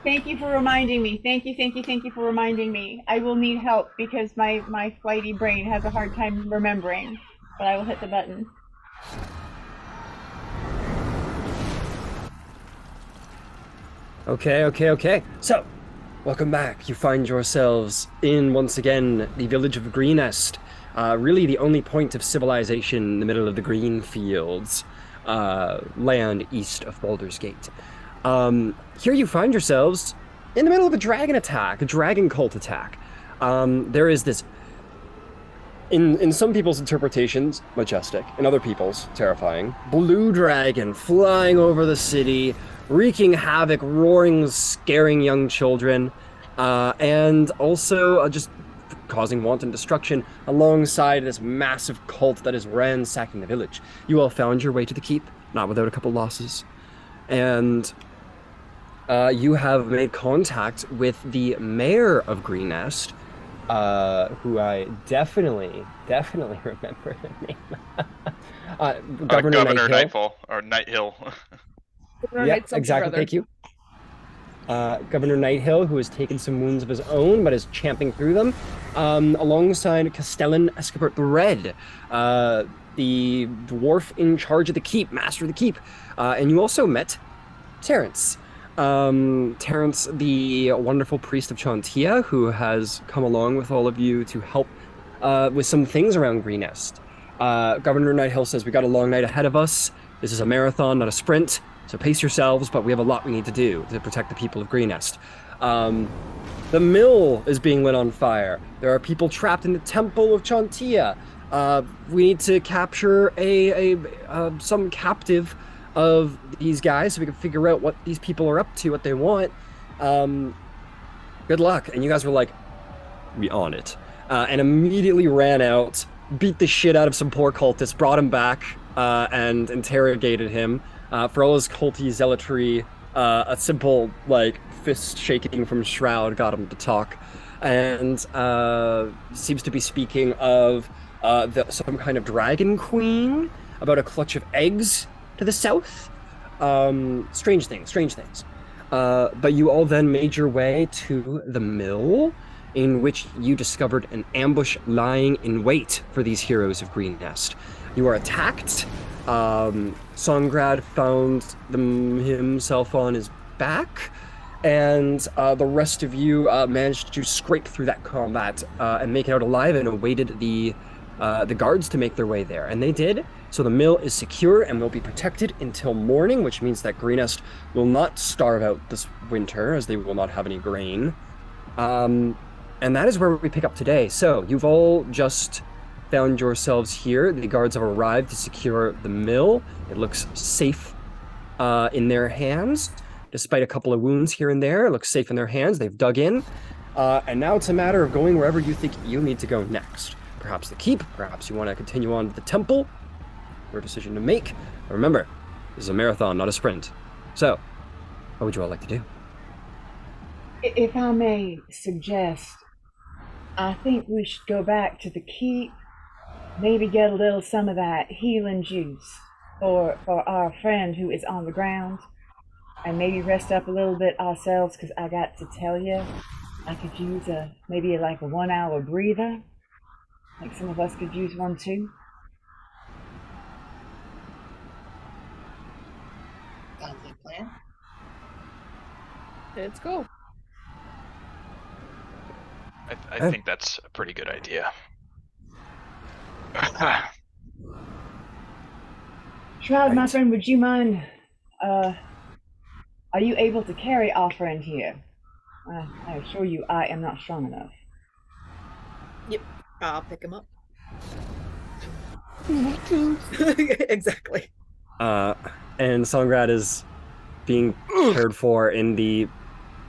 Thank you for reminding me. Thank you for reminding me. I will need help because my flighty brain has a hard time remembering. But I will hit the button. Okay. So, welcome back. You find yourselves in, once again, the village of Greenest. Really the only point of civilization in the middle of the green fields, land east of Baldur's Gate. Here you find yourselves in the middle of a dragon attack, a dragon cult attack. There is this, in some people's interpretations, majestic, in other people's, terrifying, blue dragon flying over the city, wreaking havoc, roaring, scaring young children, and also just causing wanton destruction alongside this massive cult that is ransacking the village. You all found your way to the keep, not without a couple losses, and you have made contact with the mayor of Greenest, who I definitely remember the name. Governor Governor Nighthill. Nightfall or Nighthill. Yep, exactly. Thank you. Governor Nighthill, who has taken some wounds of his own, but is champing through them, alongside Castellan Escapert the Red, the dwarf in charge of the keep, master of the keep. And you also met Terrence. Terrence, the wonderful priest of Chantia, who has come along with all of you to help with some things around Greenest. Governor Nighthill says, we got a long night ahead of us. This is a marathon, not a sprint. So pace yourselves, but we have a lot we need to do to protect the people of Greenest. The mill is being lit on fire. There are people trapped in the temple of Chantia. We need to capture some captive of these guys so we can figure out what these people are up to, what they want. Good luck. And you guys were like, we on it. And immediately ran out, beat the shit out of some poor cultist, brought him back, and interrogated him. For all his culty zealotry, a simple, fist shaking from Shroud got him to talk. And seems to be speaking of some kind of dragon queen, about a clutch of eggs to the south. Strange things. But you all then made your way to the mill, in which you discovered an ambush lying in wait for these heroes of Greenest. You are attacked. Songrad found himself on his back, and the rest of you managed to scrape through that combat and make it out alive, and awaited the guards to make their way there. And they did. So the mill is secure and will be protected until morning, which means that Greenest will not starve out this winter, as they will not have any grain. And that is where we pick up today. So you've all just found yourselves here. The guards have arrived to secure the mill. It looks safe in their hands, despite a couple of wounds here and there. It looks safe in their hands. They've dug in. And now it's a matter of going wherever you think you need to go next. Perhaps the keep, perhaps you want to continue on to the temple. Your decision to make. But remember, this is a marathon, not a sprint. So, what would you all like to do? If I may suggest, I think we should go back to the keep, maybe get a little some of that healing juice for our friend who is on the ground, and maybe rest up a little bit ourselves, because I got to tell you, I could use maybe a 1 hour breather. Like some of us could use one too. Sounds like a plan. Let's go. I think that's a pretty good idea. Shroud, my friend, would you mind, are you able to carry our friend here? I assure you I am not strong enough. Yep, I'll pick him up. Exactly. And Songrad is being cared for in the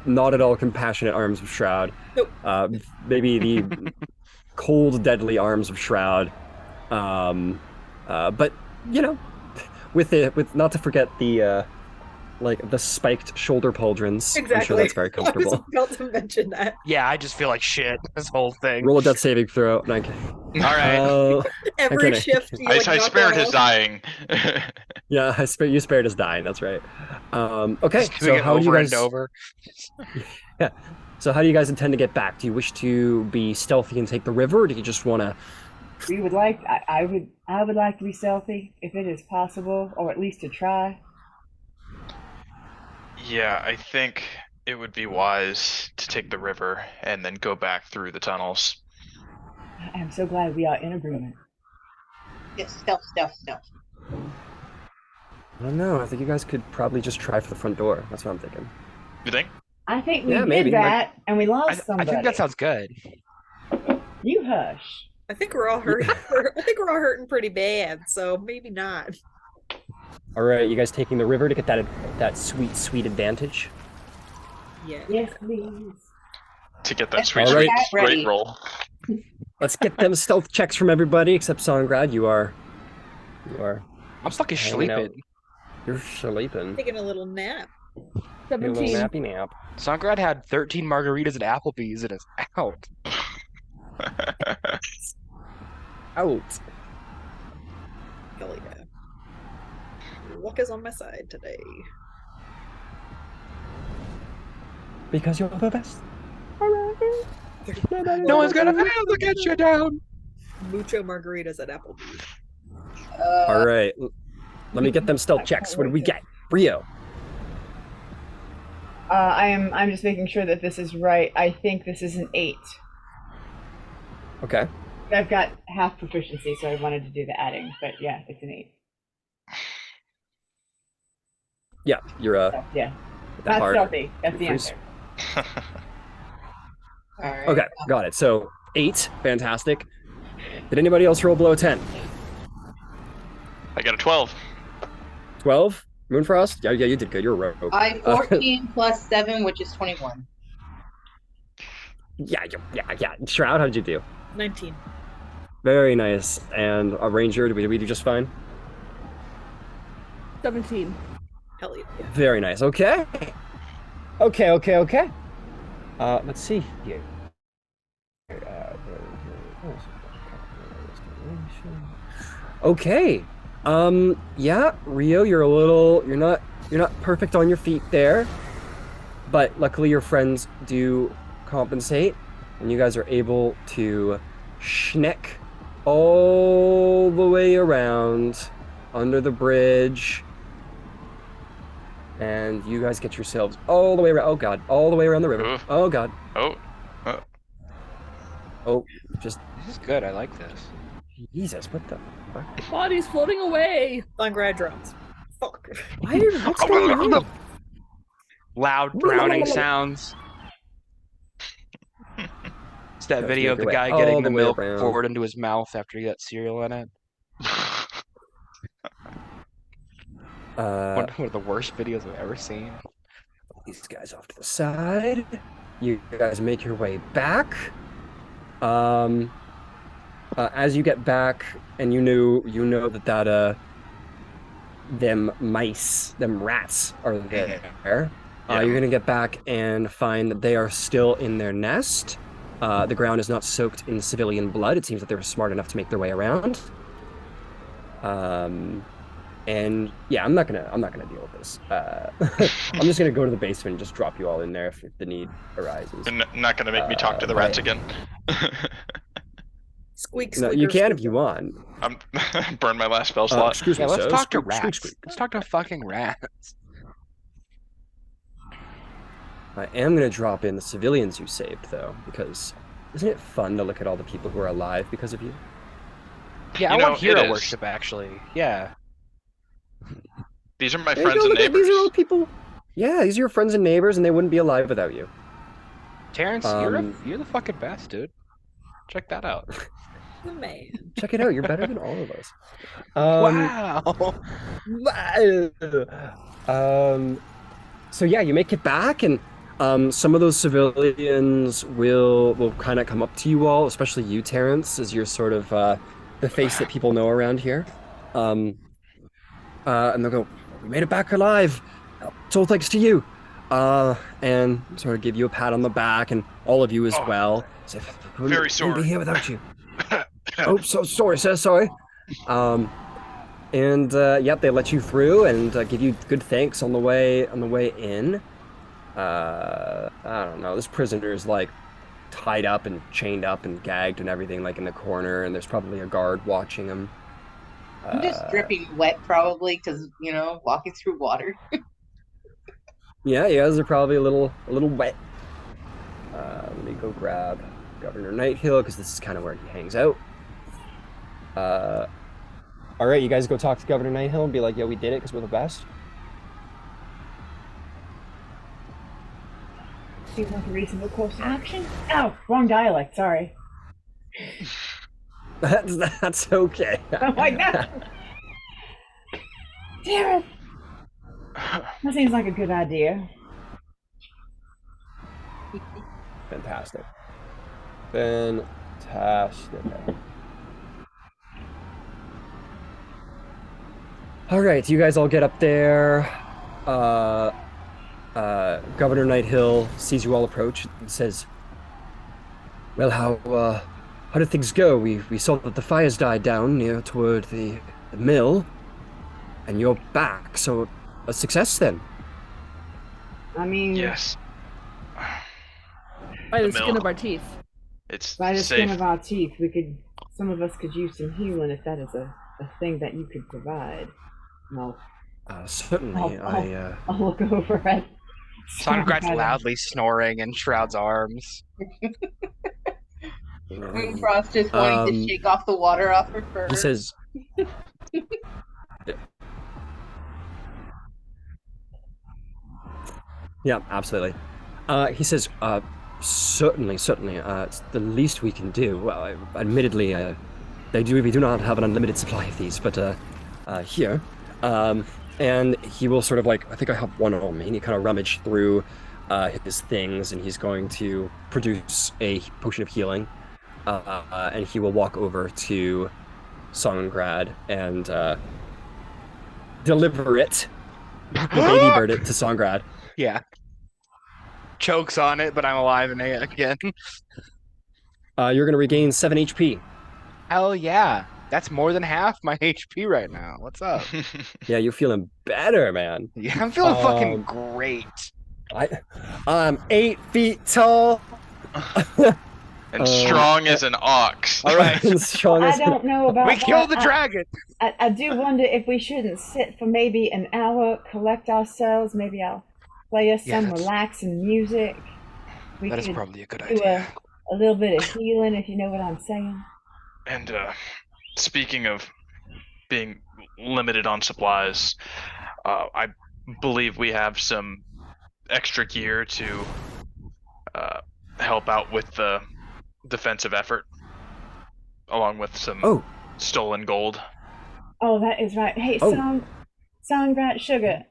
not at all compassionate arms of Shroud. Nope. Maybe the cold, deadly arms of Shroud. But with not to forget the the spiked shoulder pauldrons. Exactly. I'm sure that's very comfortable. I was about to mention that. Yeah, I just feel like shit this whole thing. Roll a death saving throw. Okay. All right. Every Okay. shift, you I like, knock spared one his off. dying. Yeah, you spared his dying. That's right. Okay, Just doing so it how do you over guys? and over. Yeah. So how do you guys intend to get back? Do you wish to be stealthy and take the river, or do you just want to? We would like. I would like to be stealthy if it is possible, or at least to try. Yeah, I think it would be wise to take the river and then go back through the tunnels. I am so glad we are in agreement. Yes, stealth, stealth, stealth. I don't know. I think you guys could probably just try for the front door. That's what I'm thinking. You think? I think we Yeah, did maybe. that, and we I, lost I somebody. think that sounds good. You hush. I think we're all hurting. I think we're all hurting pretty bad, so maybe not. All right, you guys taking the river to get that sweet advantage. Yeah. Yes, please. To get that Yes, sweet, all right. sweet Ready. great roll. Let's get them stealth checks from everybody except Songrad. You are. I'm fucking hanging out. sleeping. You're sleeping. Taking a little nap. Your little 17. nappy nap. Songrad had 13 margaritas at Applebee's and is out. Out. Hell yeah. Luck is on my side today. Because you're the best. No one's gonna be able to get you down. Mucho margaritas at Applebee's. All right. Let me get them stealth checks. What do we get? Rio. I'm just making sure that this is right. I think this is an 8. Okay. I've got half proficiency, so I wanted to do the adding, but yeah, it's an 8. Yeah, you're So, yeah, that not hard. stealthy. That's the Freeze. answer. All right. Okay, got it. So 8, fantastic. Did anybody else roll below 10? I got a 12. 12? Moonfrost? Yeah, you did good. You're a rogue. I 14 plus 7, which is 21. Yeah. Shroud, how did you do? 19. Very nice. And a ranger, did we do just fine? 17. Hell yeah. Very nice. Okay. Okay. Let's see here. Okay. Yeah, Rio, you're not perfect on your feet there, but luckily your friends do compensate, and you guys are able to schneck all the way around under the bridge. And you guys get yourselves all the way around. Oh god, all the way around the river. Oof. Oh god. Oh, Just This is good. I like this. Jesus, what the fuck? Body's floating away. Ungrad drones. Fuck. What's going on? Loud drowning sounds. It's that Goes video of make the your way guy getting all the the way milk around. poured into his mouth after he got cereal in it. One of the worst videos I've ever seen. These guys off to the side. You guys make your way back. As you get back, and you know that them rats are there. Yeah. You're gonna get back and find that they are still in their nest. The ground is not soaked in civilian blood. It seems that they're smart enough to make their way around. And yeah, I'm not gonna deal with this. I'm just gonna go to the basement and just drop you all in there if the need arises. You're not gonna make me talk to the rats again. Squeak, No, you can if you want. I'm burn my last spell slot. Excuse Yeah, me, let's sir. talk to Squeak, squeak, rats. squeak. Let's talk to fucking rats. I am gonna drop in the civilians you saved though, because isn't it fun to look at all the people who are alive because of you? Yeah, You I know, want it hero is. worship actually. Yeah. These are my There you friends go, and look at- These are all neighbors. people. Yeah, these are your friends and neighbors, and they wouldn't be alive without you. Terrence, Um, you're the fucking best, dude. Check that out. The man. Check it out. You're better than all of us. Wow. So yeah, you make it back, and some of those civilians will kind of come up to you all, especially you, Terrence, as you're sort of the face that people know around here. And they'll go, "We made it back alive. It's all thanks to you." And sort of give you a pat on the back, and all of you as well. As if, we Very wouldn't sorry. be here without you. Oh, so sorry, sir. Sorry. Yep, they let you through and give you good thanks on the way in. I don't know. This prisoner is like tied up and chained up and gagged and everything, like in the corner, and there's probably a guard watching him. I'm just dripping wet, probably, because walking through water. Yeah, you guys are probably a little wet. Let me go grab Governor Nighthill because this is kind of where he hangs out. All right, you guys go talk to Governor Nighthill and be like, "Yeah, we did it because we're the best." Do you want a reasonable course of action? Oh, wrong dialect. Sorry. That's okay. Oh my god. Damn it. That seems like a good idea. Fantastic. All right, you guys all get up there. Governor Nighthill sees you all approach and says, "Well, how did things go? We saw that the fires died down near toward the mill, and you're back, so a success then." I mean, Yes. By the The skin mill. of our teeth. It's by the safe. skin of our teeth, some of us could use some healing if that is a thing that you could provide. No, Certainly, I'll look over at Songrat's Songrat. loudly snoring in Shroud's arms. Frost just wanting to shake off the water off her fur. He says, "Yeah, absolutely." He says, "Certainly. It's the least we can do. Well, admittedly, we do not have an unlimited supply of these, but here." And he will sort of like, "I think I have one on me," and he kind of rummage through his things, and he's going to produce a potion of healing, and he will walk over to Songrad and deliver it, the baby bird it to Songrad. Yeah. Chokes on it, but I'm alive and again. You're going to regain 7 HP. Hell yeah. That's more than half my HP right now. What's up? Yeah, you're feeling better, man. Yeah, I'm feeling fucking great. I'm 8 feet tall. And strong as an ox. All right, strong I as don't know about We that. killed the dragon. I do wonder if we shouldn't sit for maybe an hour, collect ourselves. Maybe I'll play us Yeah, some that's- relaxing music. We That is could probably a good do idea. a little bit of healing, if you know what I'm saying. And speaking of being limited on supplies, I believe we have some extra gear to help out with the defensive effort, along with some stolen gold. Oh, that is right. Hey, Songrat Sugar,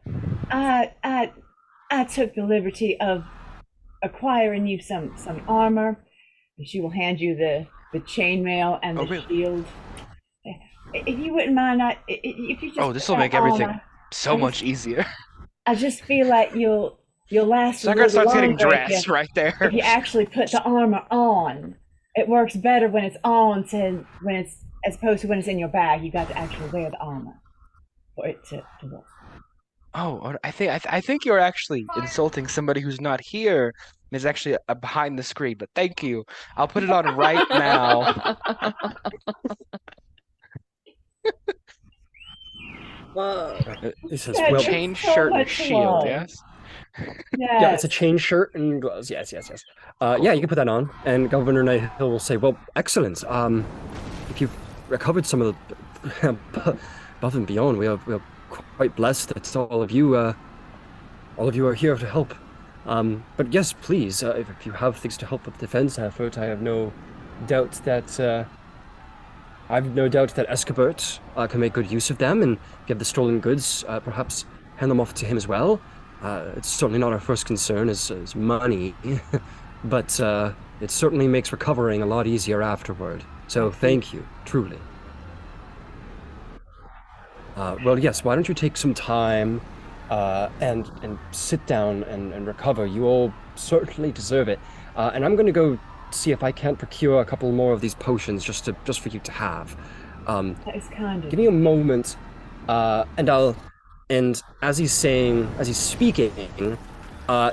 I took the liberty of acquiring you some armor. She will hand you the chainmail and the really? shield. If you wouldn't mind, if you just This put will that make everything on, so much easier. I just feel like you'll last a Songrat little starts hitting longer dress right there. if you actually put the armor on. It works better when it's on as opposed to when it's in your bag. You got to actually wear the armor for it to work. Oh, I think you're actually insulting somebody who's not here and is actually behind the screen. But thank you. I'll put it on right now. Whoa. It says, Yeah, well, Chain, so shirt, and much shield. love. Yes. yeah, it's a chain shirt and gloves. Yes. Yeah, you can put that on. And Governor Nighthill will say, "Well, excellent. If you've recovered some of the above and beyond, we are quite blessed that all of you are here to help. But yes, please, if you have things to help with the defense effort, I have no doubt that Escobert can make good use of them, and if you have the stolen goods, perhaps hand them off to him as well. It's certainly not our first concern as money, but it certainly makes recovering a lot easier afterward. So thank you, truly." Well, yes, why don't you take some time and sit down and recover. You all certainly deserve it. And I'm going to go see if I can't procure a couple more of these potions just for you to have. That is kind of. Give me a moment, and as he's speaking,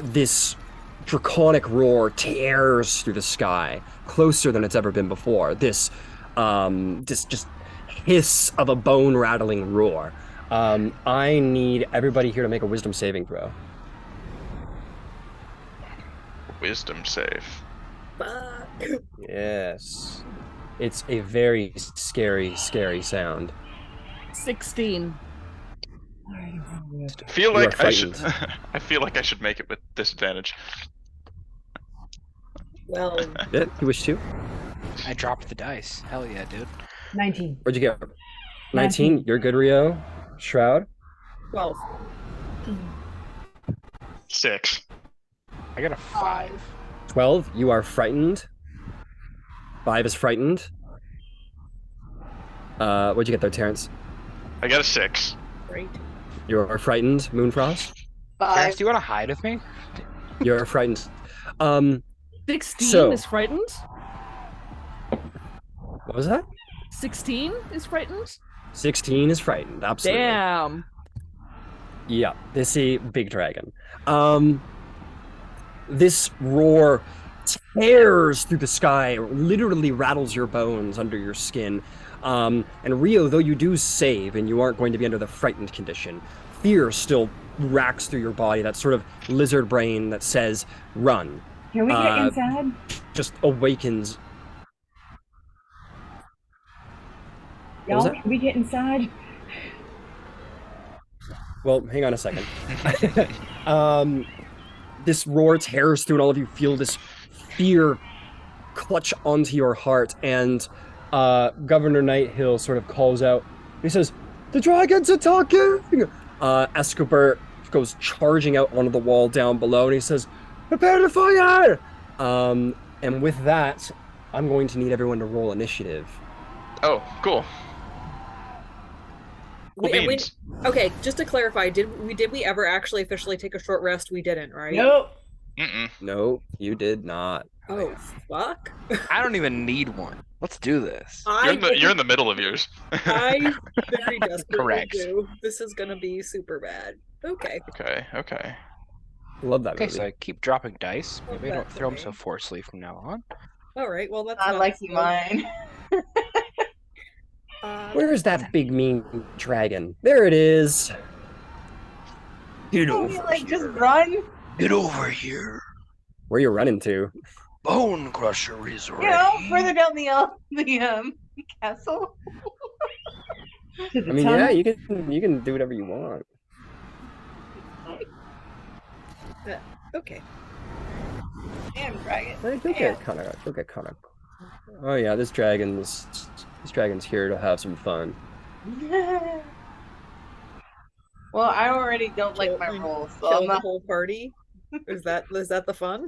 this draconic roar tears through the sky, closer than it's ever been before. This just hiss of a bone-rattling roar. I need everybody here to make a wisdom saving throw. Wisdom save. Fuck. Yes. It's a very scary sound. 16. I feel You are like I should. frightened. I feel like I should make it with disadvantage. Well, Yeah, you wish to? I dropped the dice. Hell yeah, dude. 19. Where'd you get? 19? You're good, Rio. Shroud? 12. 6. I got a 5. 12? You are frightened. 5 is frightened. What'd you get there, Terrence? I got a 6. Great. You are frightened, Moonfrost. Terrence, 5. do you want to hide with me? You're frightened. 16 So- is frightened. What was that? 16 is frightened. 16 is frightened, absolutely. Damn. Yeah, they see big dragon. This roar tears through the sky, literally rattles your bones under your skin. And Rio, though you do save and you aren't going to be under the frightened condition, fear still racks through your body, that sort of lizard brain that says, run, Can we get inside? just awakens. What was Y'all, that? can we get inside? Well, hang on a second. This roar tears through, and all of you feel this fear clutch onto your heart. And Governor Nighthill sort of calls out. He says, "The dragon's attacking!" Escobert goes charging out onto the wall down below, and he says, "Prepare to fire!" And with that, I'm going to need everyone to roll initiative. Oh, cool. Cool We- beans. Okay, just to clarify, did we ever actually officially take a short rest? We didn't, right? Nope. Mm-mm. No, you did not. Oh fuck! I don't even need one. Let's do this. You're in the middle of yours. I very desperately Correct. do. This is gonna be super bad. Okay. Okay. Love that Okay, movie. so I keep dropping dice. Love Maybe I that don't throw them for so me. forcefully from now on. All right. Well, that's I not like so- mine. Where is that big mean dragon? There it is. Get Can over we, like, just here. run? Get over here. Where are you running to? Bone Crusher is ready. You know, further down the castle. To the I mean, tunnel? yeah, you can do whatever you want. Okay. Damn dragon. You'll get kind of. Oh yeah, this dragon's here to have some fun. Well, I already don't like my Kill- rolls, so Kill I'm the not. whole party. Is that the fun?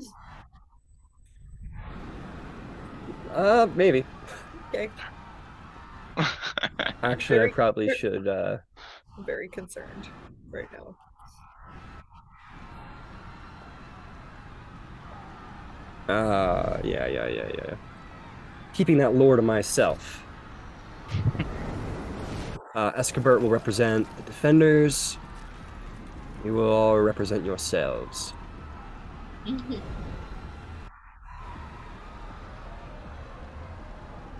Maybe. Okay. Actually, I Very- probably should. I'm very concerned right now. Yeah. Keeping that lore to myself. Escobert will represent the defenders. You will all represent yourselves. Who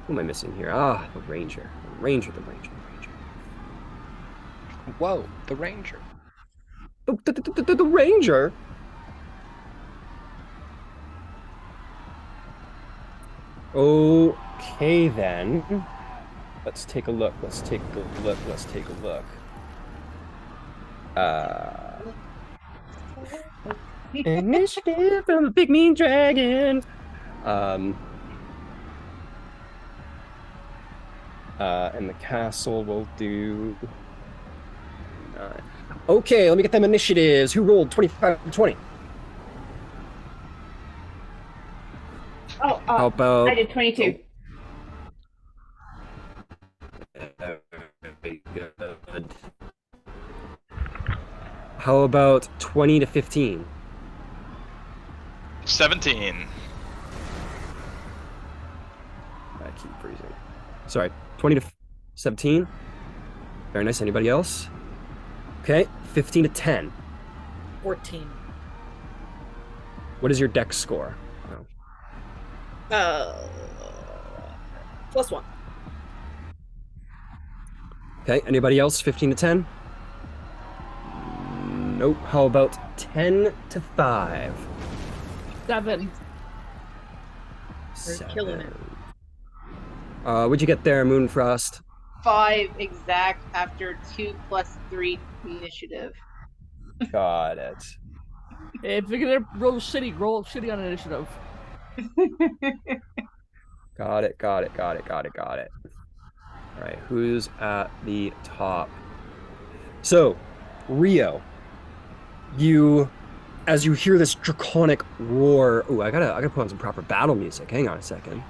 am I missing here? Ah, the ranger. The ranger. Whoa, the ranger. The ranger? Okay then. Let's take a look. Initiative from the big mean dragon. And the castle will do 9. Okay, let me get them initiatives. Who rolled 25 to 20? Oh, How about I did 22. Very good. How about 20 to 15? 17. I keep freezing. Sorry, 20 to 17. Very nice. Anybody else? Okay, 15 to 10. 14. What is your dex score? +1. Okay, anybody else? 15 to 10? Nope. How about 10 to 5? 7. We're killing it. What'd you get there, Moonfrost? 5 exact after 2 plus 3 initiative. Got it. If you're gonna roll shitty on initiative. Got it. All right, who's at the top? So, Rio, as you hear this draconic roar. Ooh, I gotta put on some proper battle music. Hang on a second.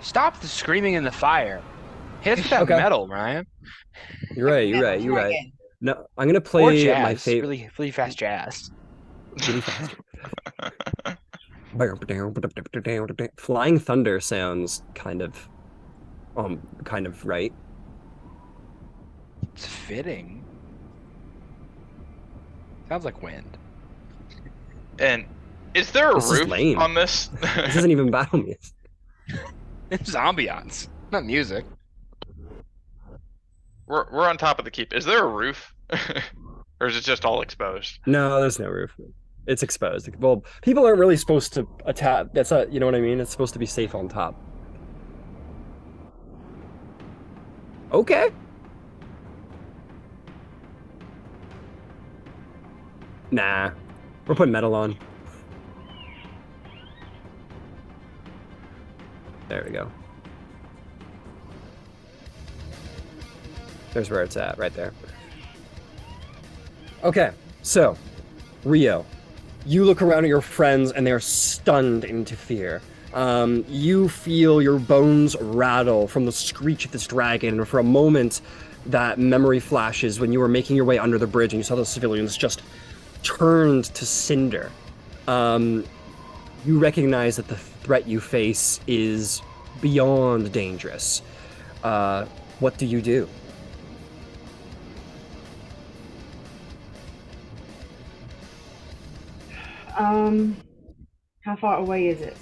Stop the screaming in the fire. Hit us with that Okay. metal, Ryan. You're right. Dragon. No, I'm gonna Or play jazz. my favorite. Really fast jazz. Really fast. Flying Thunder sounds kind of right. It's fitting. Sounds like wind. And is there a This is roof lame. on this? This isn't even battle music. It's ambiance, not music. We're on top of the keep. Is there a roof? Or is it just all exposed? No, there's no roof. It's exposed. Well, people aren't really supposed to attack. That's not, you know what I mean? It's supposed to be safe on top. Okay. Nah. We're putting metal on. There we go. There's where it's at, right there. Okay, so, Rio, you look around at your friends and they're stunned into fear. You feel your bones rattle from the screech of this dragon, and for a moment, that memory flashes when you were making your way under the bridge and you saw those civilians just turned to cinder. You recognize that the threat you face is beyond dangerous. What do you do? How far away is it?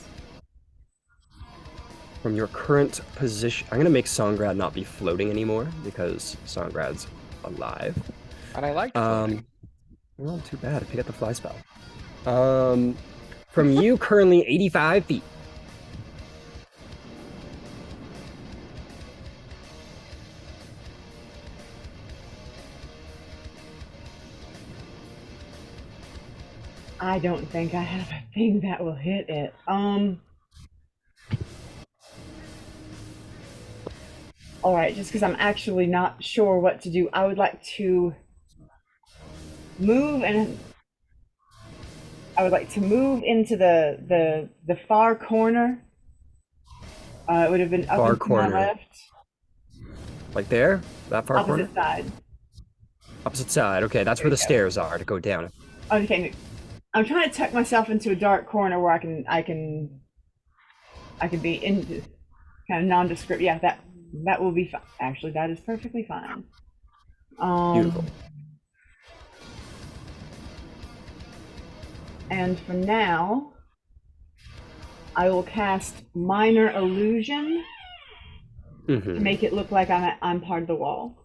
From your current position, I'm gonna make Songrad not be floating anymore because Songrad's alive. And I like floating. Well, too bad if you get the fly spell. From you, currently 85 feet. I don't think I have a thing that will hit it. All right, just because I'm actually not sure what to do, I would like to move, and I would like to move into the far corner. It would have been up Far and to my corner. left, Like there? That far corner? opposite side. Opposite side. Okay, that's where the stairs are to go down. Okay, I'm trying to tuck myself into a dark corner where I can be in kind of nondescript. Yeah, that will be fine. Actually, that is perfectly fine. Beautiful. And for now, I will cast Minor Illusion to make it look like I'm part of the wall.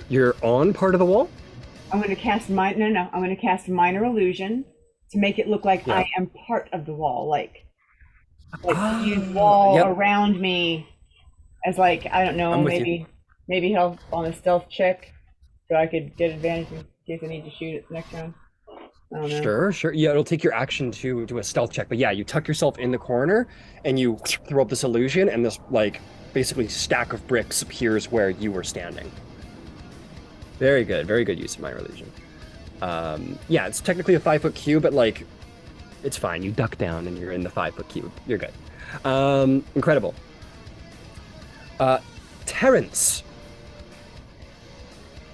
You're on part of the wall? I'm going to cast I'm going to cast Minor Illusion to make it look like I am part of the wall, like use wall around me as like, I don't know, maybe help on a stealth check so I could get advantage in case I need to shoot it next round. I don't know. Sure. Yeah, it'll take your action to do a stealth check. But yeah, you tuck yourself in the corner and you throw up this illusion, and this like basically stack of bricks appears where you were standing. Very good use of Minor Illusion. Yeah, it's technically a 5-foot cube, but like, it's fine. You duck down and you're in the 5-foot cube. You're good. Incredible. Terrence.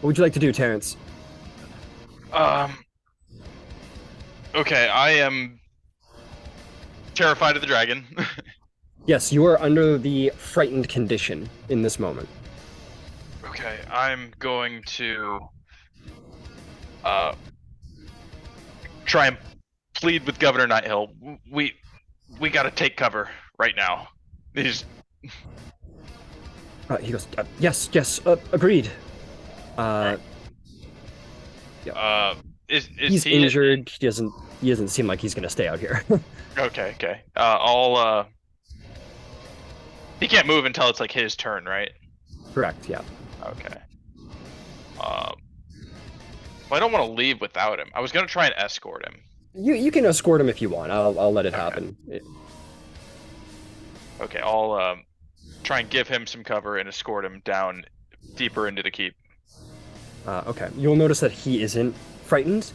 What would you like to do, Terrence? Okay, I am terrified of the dragon. Yes, you are under the frightened condition in this moment. Okay, I'm going to try and plead with Governor Nighthill. We gotta take cover right now. He's He goes, yes, agreed. Is He's he injured. He doesn't seem like he's gonna stay out here. Okay. He can't move until it's like his turn, right? Correct. Yeah. Okay. Well, I don't want to leave without him. I was gonna try and escort him. You can escort him if you want. I'll let it happen. Okay, I'll try and give him some cover and escort him down deeper into the keep. Okay. You'll notice that he isn't frightened.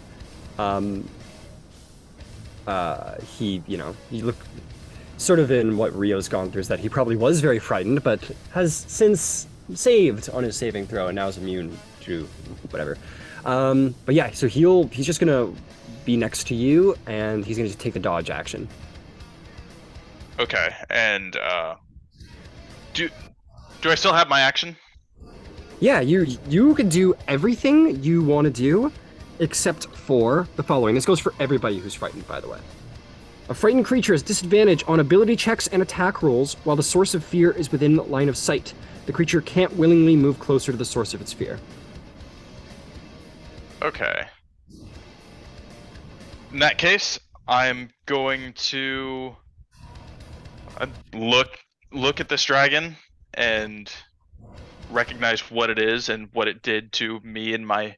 He looked sort of in what Rio's gone through is that he probably was very frightened, but has since saved on his saving throw and now is immune to whatever. But yeah, so he's just gonna be next to you and he's gonna just take the dodge action. Okay, and do I still have my action? Yeah, you can do everything you want to do, except for the following. This goes for everybody who's frightened, by the way. A frightened creature has disadvantage on ability checks and attack rolls while the source of fear is within line of sight. The creature can't willingly move closer to the source of its fear. Okay. In that case, I'm going to look at this dragon and recognize what it is and what it did to me and my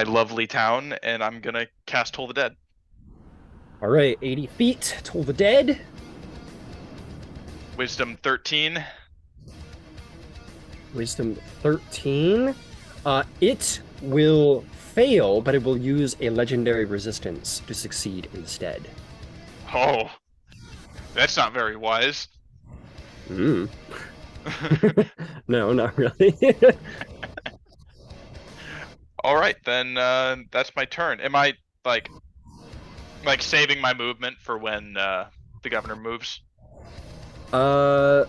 lovely town, and I'm gonna cast Toll the Dead. All right, 80 feet, Toll the Dead. Wisdom 13. Wisdom 13. It will fail, but it will use a legendary resistance to succeed instead. Oh, that's not very wise. No, not really. All right, then that's my turn. Am I like saving my movement for when the governor moves? The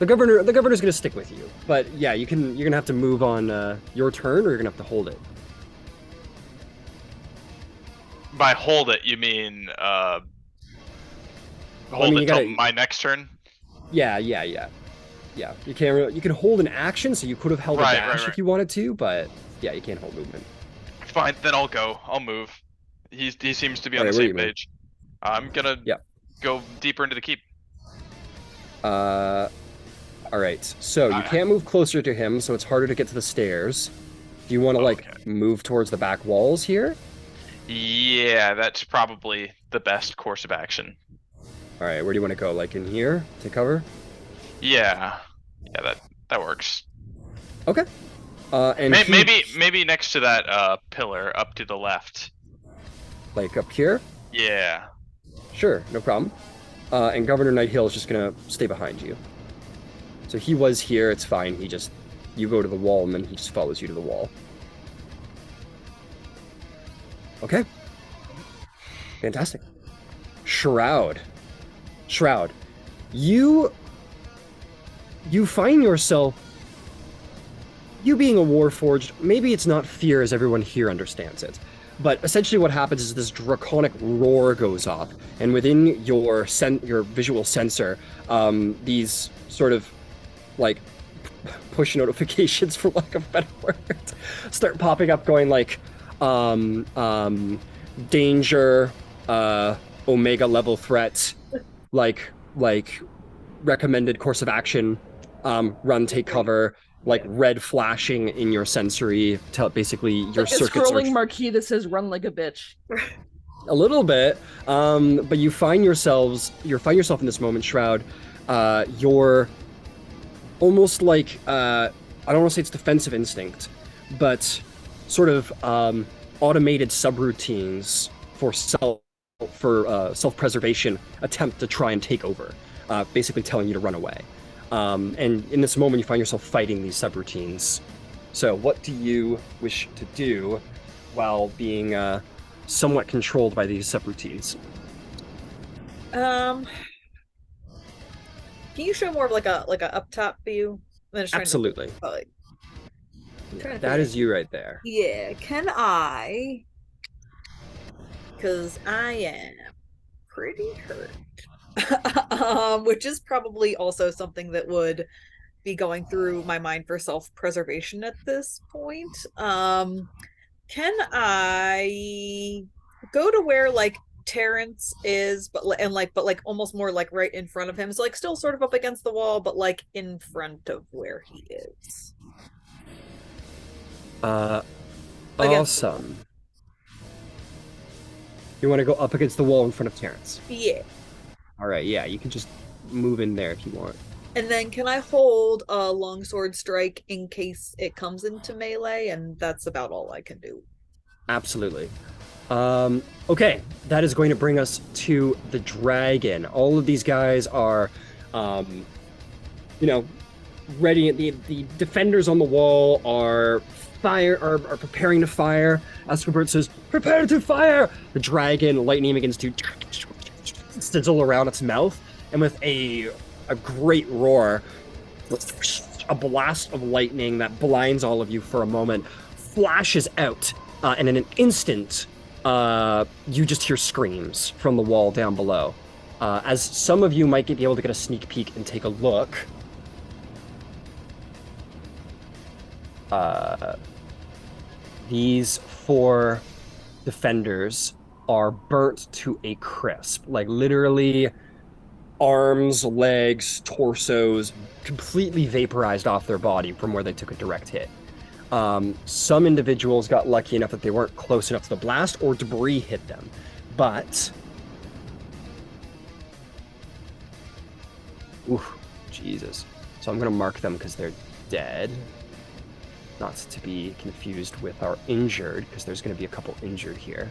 governor's gonna stick with you, but yeah, you're gonna have to move on your turn, or you're gonna have to hold it. By hold it, you mean hold it till my next turn? Yeah. You can hold an action, so you could have held a dash if you wanted to, but yeah, you can't hold movement. Fine, then I'll go. I'll move. He seems to be on the same page. I'm gonna go deeper into the keep. All right. So you can't move closer to him, so it's harder to get to the stairs. Do you want to move towards the back walls here? Yeah, that's probably the best course of action. All right. Where do you want to go? Like in here to cover? Yeah, that works. Okay. And maybe next to that pillar up to the left. Like up here? Yeah. Sure, no problem. And Governor Nighthill is just gonna stay behind you. So he was here, it's fine. You go to the wall and then he just follows you to the wall. Okay. Fantastic. Shroud. You find yourself, you being a Warforged, maybe it's not fear as everyone here understands it, but essentially what happens is this draconic roar goes up, and within your visual sensor, these sort of like push notifications, for lack of a better word, start popping up going like, danger, Omega level threat, like recommended course of action, run, take cover, like red flashing in your sensory to basically your circuits. A scrolling marquee that says "Run like a bitch." A little bit, but you find yourself in this moment, Shroud. You're almost like I don't want to say it's defensive instinct, but sort of automated subroutines for self-preservation attempt to try and take over, basically telling you to run away. And in this moment, you find yourself fighting these subroutines. So what do you wish to do while being somewhat controlled by these subroutines? Can you show more of like a up top view? Absolutely. That is you right there. Yeah. Can I? Because I am pretty hurt. Which is probably also something that would be going through my mind for self-preservation at this point. Can I go to where like Terrence is, but almost more like right in front of him? So like still sort of up against the wall, but like in front of where he is. Awesome. You want to go up against the wall in front of Terrence? Yeah. All right, yeah, you can just move in there if you want. And then can I hold a longsword strike in case it comes into melee? And that's about all I can do. Absolutely. Okay, that is going to bring us to the dragon. All of these guys are, ready. The defenders on the wall are preparing to fire. Escobert says, "Prepare to fire!" The dragon, lightning begins to sizzle around its mouth, and with a great roar, a blast of lightning that blinds all of you for a moment flashes out, and in an instant, you just hear screams from the wall down below. As some of you might be able to get a sneak peek and take a look, these 4 defenders are burnt to a crisp, like literally arms, legs, torsos, completely vaporized off their body from where they took a direct hit. Some individuals got lucky enough that they weren't close enough to the blast or debris hit them, but oof, Jesus. So I'm gonna mark them because they're dead. Not to be confused with our injured, because there's going to be a couple injured here.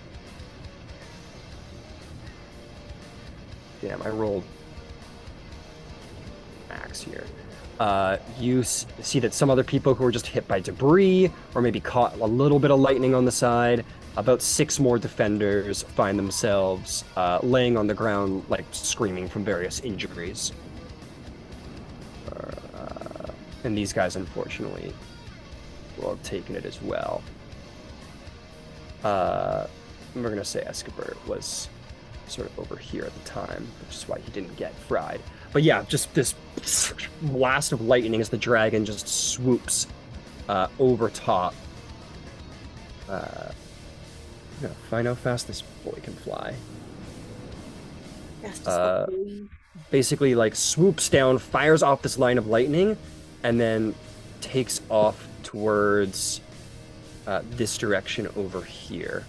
Damn, I rolled max here. You see that some other people who were just hit by debris, or maybe caught a little bit of lightning on the side. About 6 more defenders find themselves laying on the ground, like screaming from various injuries. And these guys, unfortunately, will have taken it as well. We're gonna say Escobert was sort of over here at the time, which is why he didn't get fried. But yeah, just this blast of lightning as the dragon just swoops over top. Find how fast this boy can fly. Basically, like swoops down, fires off this line of lightning, and then takes off towards this direction over here.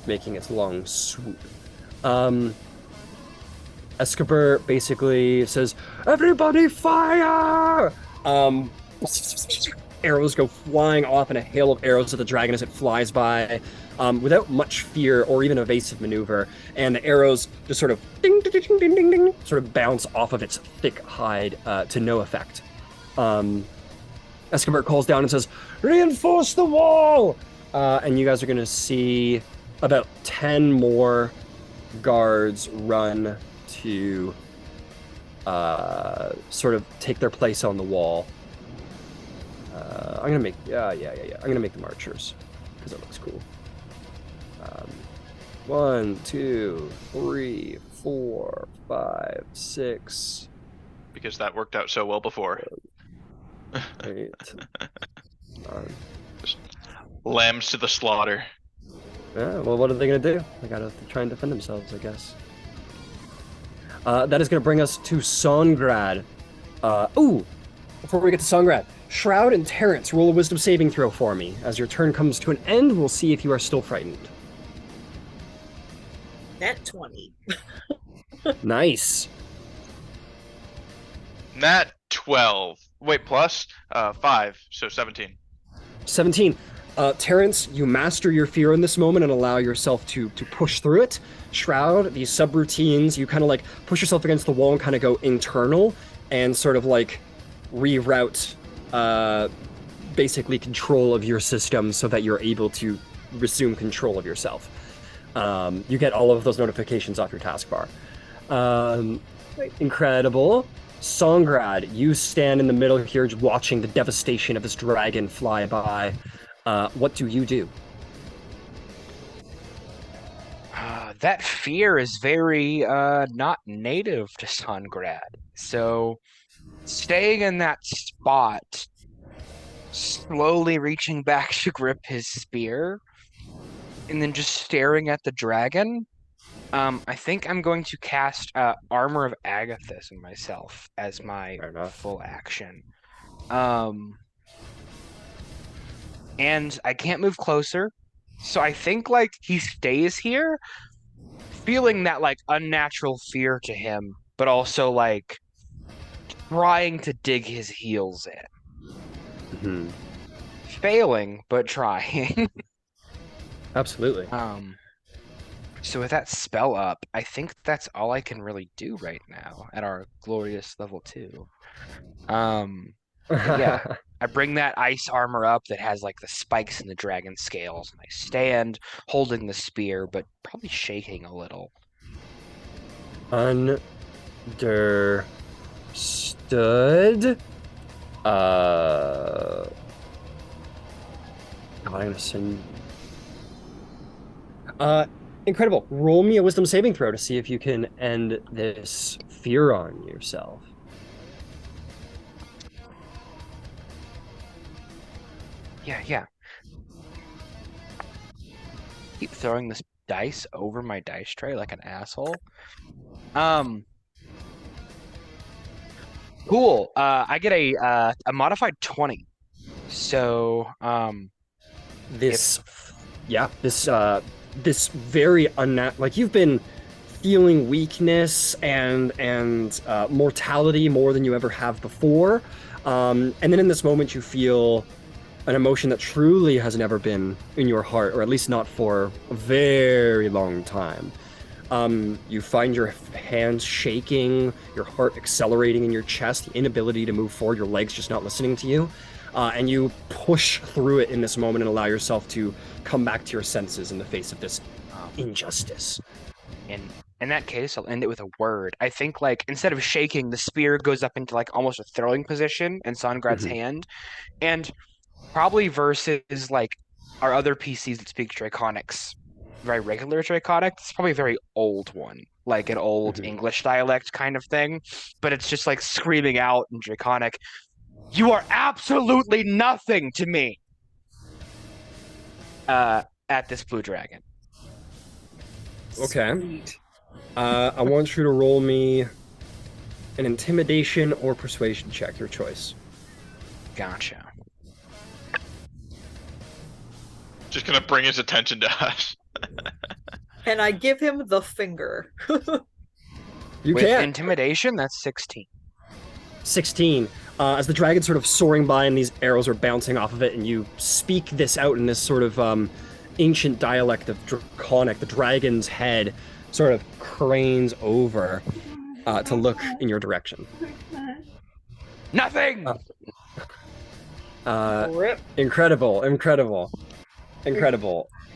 Making its long swoop. Escobert basically says, "Everybody fire!" Arrows go flying off in a hail of arrows at the dragon as it flies by, without much fear or even evasive maneuver, and the arrows just sort of ding, ding, ding, ding, ding, ding, sort of bounce off of its thick hide to no effect. Escobert calls down and says, "Reinforce the wall!" And you guys are going to see about 10 more guards run to sort of take their place on the wall. I'm gonna make I'm gonna make them archers because it looks cool. 1, 2, 3, 4, 5, 6. Because that worked out so well before. 8. Lambs to the slaughter. Yeah, well, what are they gonna do? They gotta try and defend themselves, I guess. That is gonna bring us to Songrad. Before we get to Songrad, Shroud and Terrence, roll a wisdom saving throw for me. As your turn comes to an end, we'll see if you are still frightened. Nat 20. Nice. Nat 12. Wait, plus 5, so 17. 17. Terrence, you master your fear in this moment and allow yourself to push through it. Shroud, these subroutines, you kind of like push yourself against the wall and kind of go internal and sort of like reroute basically control of your system so that you're able to resume control of yourself. You get all of those notifications off your taskbar. Incredible. Songrad, you stand in the middle here watching the devastation of this dragon fly by. What do you do? That fear is very not native to Songrad. So staying in that spot, slowly reaching back to grip his spear, and then just staring at the dragon. I think I'm going to cast Armor of Agathis on myself as my full action. And I can't move closer, so I think like he stays here, feeling that like unnatural fear to him, but also like trying to dig his heels in. Mm-hmm. Failing, but trying. Absolutely. So with that spell up, I think that's all I can really do right now at our glorious level 2. Yeah, I bring that ice armor up that has like the spikes and the dragon scales, and I stand holding the spear, but probably shaking a little. Understood. God, I'm gonna send. Incredible. Roll me a wisdom saving throw to see if you can end this fear on yourself. Yeah. Keep throwing this dice over my dice tray like an asshole. Cool. I get a modified 20. So, this very like you've been feeling weakness and mortality more than you ever have before, and then in this moment you feel an emotion that truly has never been in your heart, or at least not for a very long time. You find your hands shaking, your heart accelerating in your chest, the inability to move forward, your legs just not listening to you. And you push through it in this moment and allow yourself to come back to your senses in the face of this injustice. In that case, I'll end it with a word. I think, like, instead of shaking, the spear goes up into, like, almost a throwing position in Songrad's hand. And probably versus, like, our other PCs that speak Draconics, very regular Draconic, it's probably a very old one. Like an old English dialect kind of thing. But it's just, like, screaming out in Draconic, "You are absolutely nothing to me!" At this blue dragon. Okay. I want you to roll me an intimidation or persuasion check, your choice. Gotcha. Just gonna bring his attention to us. And I give him the finger. You With can. intimidation, that's 16. 16. As the dragon sort of soaring by and these arrows are bouncing off of it, and you speak this out in this sort of ancient dialect of Draconic, the dragon's head sort of cranes over to look in your direction. Nothing! Incredible.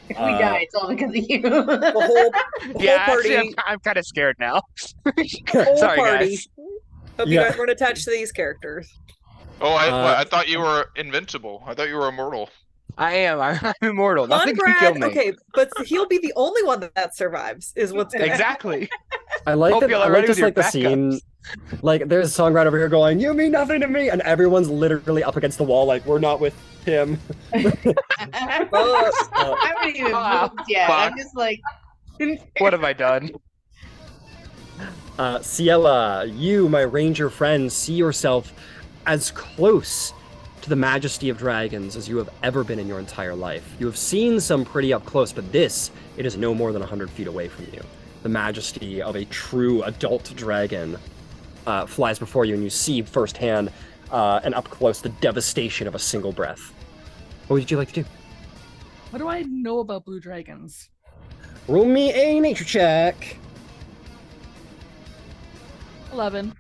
If we die, it's all because of you. The whole Yeah, party. actually, I'm kind of scared now. Whole Sorry, party. guys. Hope you guys weren't attached to these characters. Oh, I thought you were invincible. I thought you were immortal. I am. I'm immortal. Nothing can kill me. Okay, but he'll be the only one that survives, is what's gonna Exactly. I like Hope that. you're I ready like just with like the your scene. Like there's a song right over here going, "You mean nothing to me," and everyone's literally up against the wall, like we're not with him. I haven't even moved yet. Fuck. I'm just like. What have I done? Ciela, you, my ranger friend, see yourself as close to the majesty of dragons as you have ever been in your entire life. You have seen some pretty up close, but it is no more than 100 feet away from you. The majesty of a true adult dragon flies before you, and you see firsthand and up close the devastation of a single breath. What would you like to do? What do I know about blue dragons? Roll me a nature check. 11.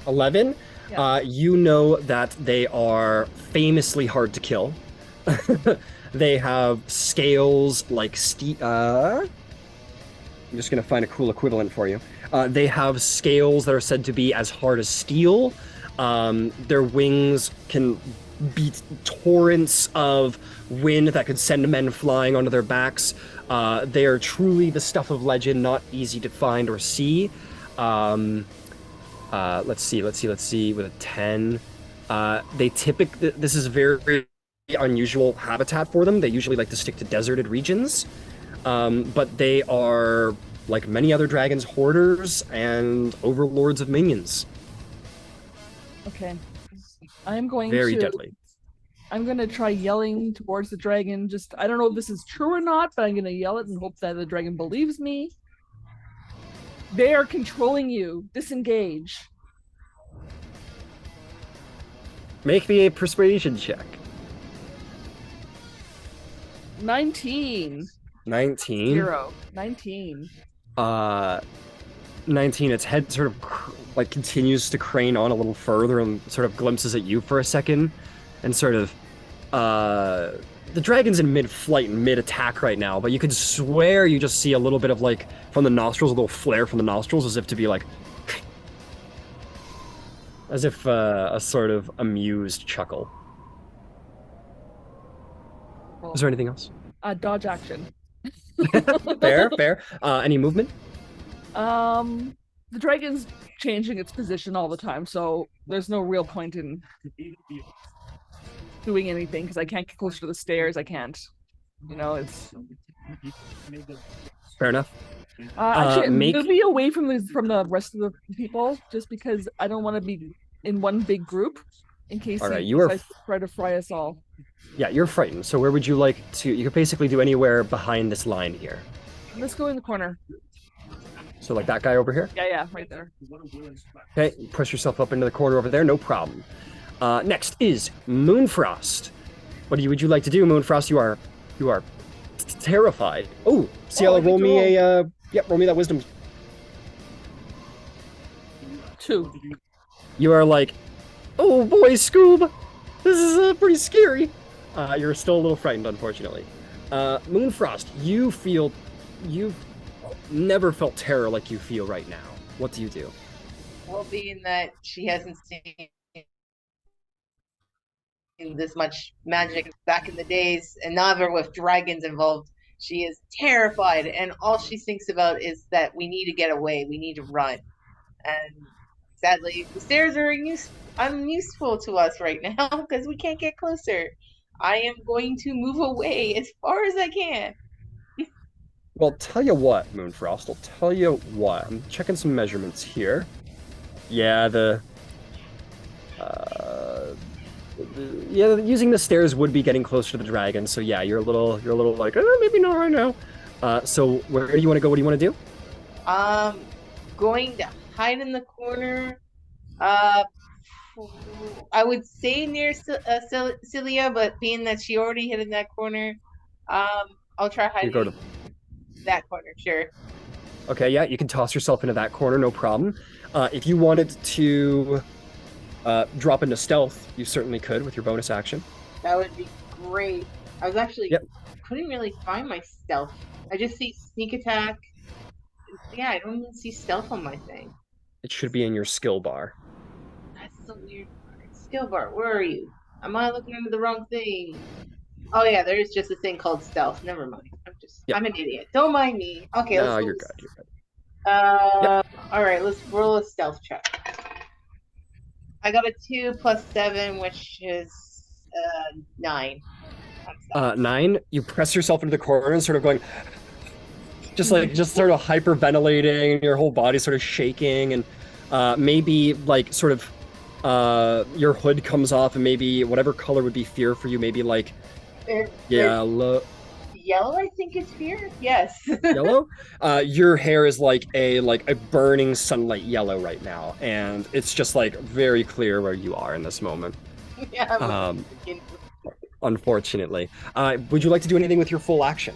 11. Yeah. You know that they are famously hard to kill. They have scales like I'm just gonna find a cool equivalent for you. They have scales that are said to be as hard as steel. Their wings can beat torrents of wind that could send men flying onto their backs. They are truly the stuff of legend, not easy to find or see. Let's see. With a 10, they typically, this is very unusual habitat for them. They usually like to stick to deserted regions, but they are, like many other dragons, hoarders and overlords of minions. Okay. I'm going Very to deadly. I'm gonna try yelling towards the dragon. Just I don't know if this is true or not, but I'm gonna yell it and hope that the dragon believes me. They are controlling you. Disengage. Make me a persuasion check. 19. 19. 0. 19. 19, its head sort of like continues to crane on a little further and sort of glimpses at you for a second and sort of the dragon's in mid-flight and mid-attack right now, but you could swear you just see a little bit of like from the nostrils, a little flare from the nostrils, as if to be like as if a sort of amused chuckle. Is there anything else? Dodge action. Fair. Any movement? The dragon's changing its position all the time, so there's no real point in doing anything because I can't get closer to the stairs. I can't. It's fair enough. Actually, maybe away from the rest of the people, just because I don't want to be in one big group in case I try to fry us all. Yeah, you're frightened. So where would you like to? You could basically do anywhere behind this line here. Let's go in the corner. So like that guy over here? Yeah, right there. Okay, push yourself up into the corner over there, no problem. Next is Moonfrost. Would you like to do, Moonfrost? You are terrified. Oh, Ciela, roll me roll me that wisdom. 2. You are like, oh boy, Scoob, this is pretty scary. You're still a little frightened, unfortunately. Moonfrost, you've never felt terror like you feel right now. What do you do? Well, being that she hasn't seen this much magic back in the days, and never with dragons involved, she is terrified, and all she thinks about is that we need to get away, we need to run. And sadly, the stairs are unuseful to us right now because we can't get closer. I am going to move away as far as I can. Well, tell you what, Moonfrost, I'll tell you what. I'm checking some measurements here. Yeah, using the stairs would be getting closer to the dragon, so yeah, you're a little like, maybe not right now. So where do you want to go? What do you want to do? Going to hide in the corner. I would say near Celia, but being that she already hid in that corner, I'll try hiding. You go to that corner, sure. Okay, yeah, you can toss yourself into that corner, no problem. If you wanted to drop into stealth, you certainly could with your bonus action. That would be great. I was actually couldn't really find my stealth. I just see sneak attack. Yeah, I don't even see stealth on my thing. It should be in your skill bar. That's so weird. Skill bar, where are you? Am I looking into the wrong thing? Oh yeah, there is just a thing called stealth. Never mind. I'm an idiot. Don't mind me. Okay. No, you're good. All right, let's roll a stealth check. I got a 2 plus 7, which is 9. 9. You press yourself into the corner and sort of going, just sort of hyperventilating, and your whole body sort of shaking, and maybe like sort of your hood comes off, and maybe whatever color would be fear for you, maybe like yellow. Yellow, I think it's fear. Yes. Yellow. Your hair is like a burning sunlight yellow right now, and it's just like very clear where you are in this moment. Yeah. Unfortunately, would you like to do anything with your full action?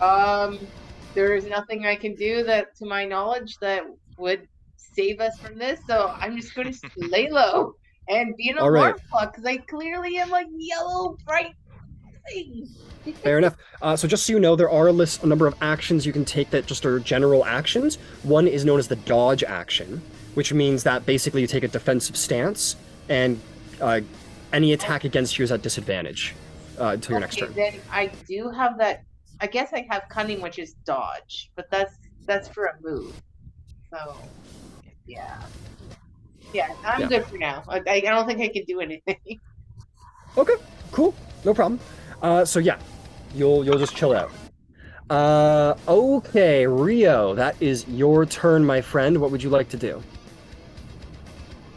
There is nothing I can do that, to my knowledge, that would save us from this. So I'm just going to lay low and be an All right. alarm clock because I clearly am like yellow bright thing. Fair enough. So just so you know, there are a number of actions you can take that just are general actions. One is known as the dodge action, which means that basically you take a defensive stance and any attack against you is at disadvantage until your next turn. Then I do have that. I guess I have cunning, which is dodge, but that's for a move. So yeah, I'm good for now. I don't think I can do anything. Okay, cool, no problem. So yeah, you'll just chill out. Okay, Rio, that is your turn, my friend. What would you like to do?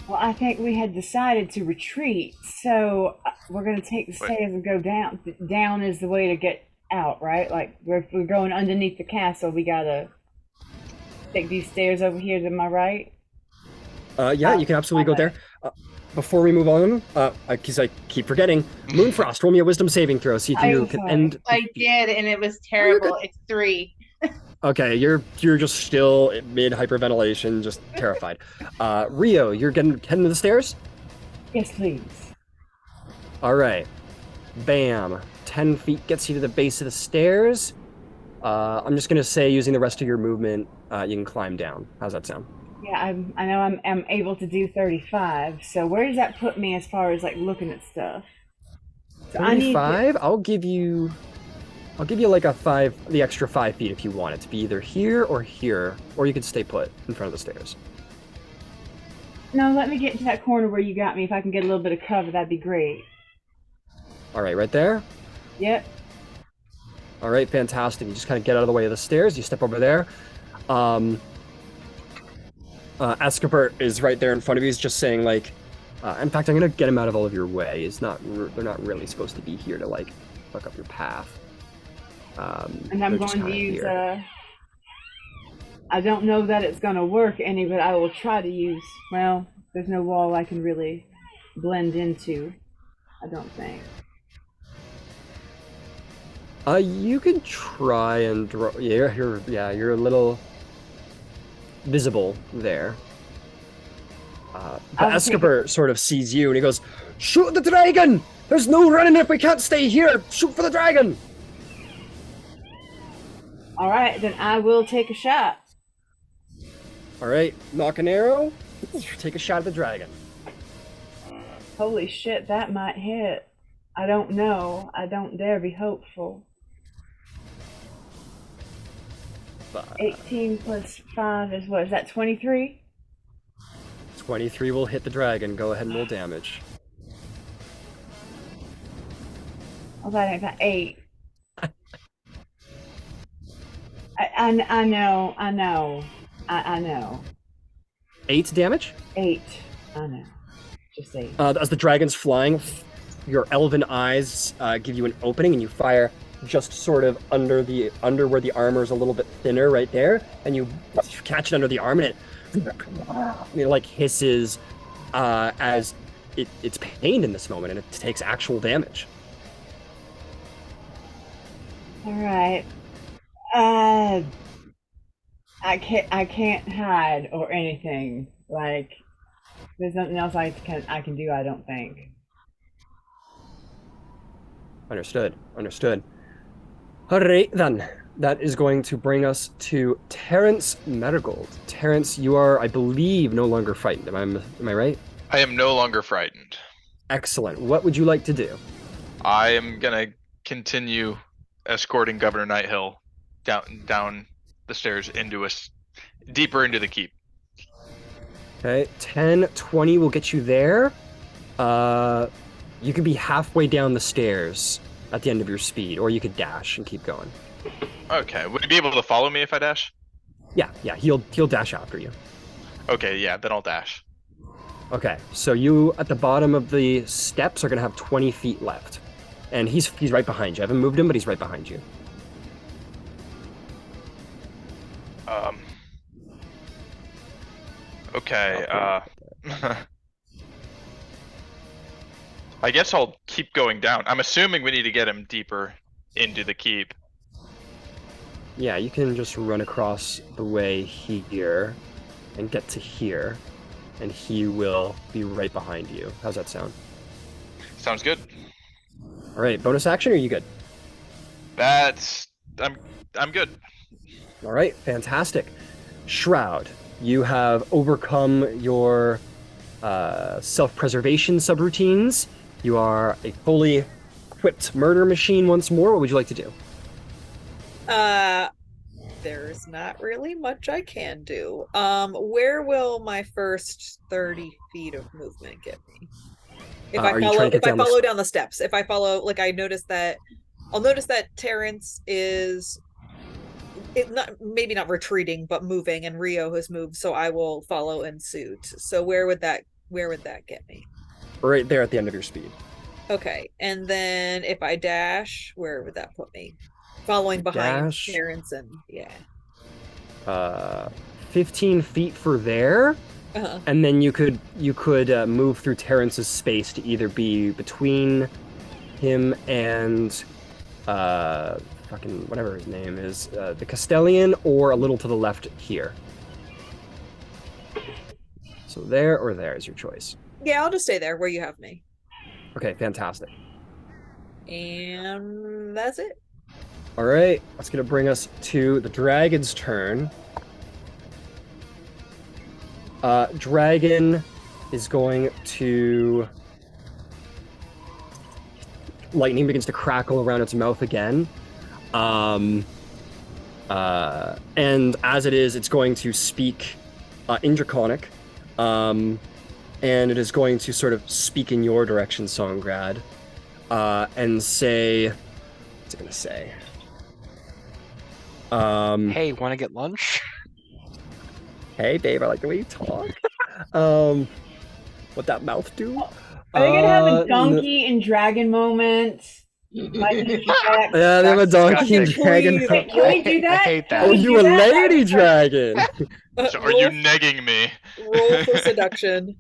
Well, I think we had decided to retreat, so we're going to take the stairs and go down. Down is the way to get out, right? Like, if we're going underneath the castle, we got to take these stairs over here, am I right? Yeah, you can absolutely go there. Before we move on, because I keep forgetting, Moonfrost, roll me a wisdom saving throw, see if you can end. I did, and it was terrible. It's 3. Okay, you're just still mid hyperventilation, just terrified. Rio, you're heading to the stairs? Yes, please. All right. Bam. 10 feet gets you to the base of the stairs. I'm just gonna say, using the rest of your movement, you can climb down. How's that sound? Yeah, I know I'm able to do 35. So where does that put me as far as like looking at stuff? So 35? I'll give you like the extra 5 feet if you want it to be either here, or you could stay put in front of the stairs. No, let me get to that corner where you got me. If I can get a little bit of cover, that'd be great. All right, right there? Yep. All right, fantastic. You just kind of get out of the way of the stairs. You step over there. Escapert is right there in front of you. He's just saying, like, in fact, I'm going to get him out of all of your way. They're not really supposed to be here to, like, fuck up your path. And I'm going to use, I don't know that it's going to work any, but I will try to use, well, there's no wall I can really blend into, I don't think. You can try and draw, you're a little visible there. But Escapert sort of sees you and he goes, "Shoot the dragon! There's no running if we can't stay here! Shoot for the dragon!" All right, then I will take a shot. All right, knock an arrow. Take a shot at the dragon. Holy shit, that might hit. I don't know. I don't dare be hopeful. 18 plus 5 is what? Is that 23? 23 will hit the dragon. Go ahead and roll damage. Oh, that ain't that 8. I know. 8 damage? 8. I know. Just 8. As the dragon's flying, your elven eyes give you an opening, and you fire just sort of under where the armor is a little bit thinner, right there, and you catch it under the arm, and it like hisses as it's pained in this moment, and it takes actual damage. All right. I can't hide or anything. Like, there's nothing else I can do, I don't think. Understood. All right, then. That is going to bring us to Terrence Marigold. Terrence, you are, I believe, no longer frightened. Am I right? I am no longer frightened. Excellent. What would you like to do? I am gonna continue escorting Governor Nighthill down the stairs deeper into the keep. Okay, 10, 20 will get you there. You could be halfway down the stairs at the end of your speed, or you could dash and keep going. Okay, would he be able to follow me if I dash? Yeah, he'll dash after you. Okay, yeah, then I'll dash. Okay, so you at the bottom of the steps are gonna have 20 feet left, and he's right behind you. I haven't moved him, but he's right behind you. Okay. I guess I'll keep going down. I'm assuming we need to get him deeper into the keep. Yeah, you can just run across the way here. and get to here, and he will be right behind you. How's that sound? Sounds good. All right, bonus action, or are you good? I'm good. All right, fantastic. Shroud, you have overcome your self-preservation subroutines. You are a fully equipped murder machine once more. What would you like to do? There's not really much I can do. Where will my first 30 feet of movement get me? If I follow down the steps. If I follow, like, I'll notice that Terrence is maybe not retreating, but moving, and Rio has moved, so I will follow in suit. So where would that get me? Right there at the end of your speed. Okay, and then if I dash, where would that put me? Following behind Terrence and 15 feet for there. Uh-huh. And then you could move through Terrence's space to either be between him and fucking whatever his name is, the Castellian, or a little to the left here. So there or there is your choice. Yeah, I'll just stay there where you have me. Okay, fantastic. And that's it. All right, that's going to bring us to the dragon's turn. Dragon is going to... Lightning begins to crackle around its mouth again. And as it is, it's going to speak in Draconic. And it is going to sort of speak in your direction, Songgrad. And say... What's it going to say? Hey, want to get lunch? Hey, babe, I like the way you talk. What that mouth do? Are they gonna have a donkey and dragon moment? Like, yeah, they have a donkey and dragon. Wait, can we do that? I hate that. Oh, you a lady dragon? So are you negging me? Roll for seduction.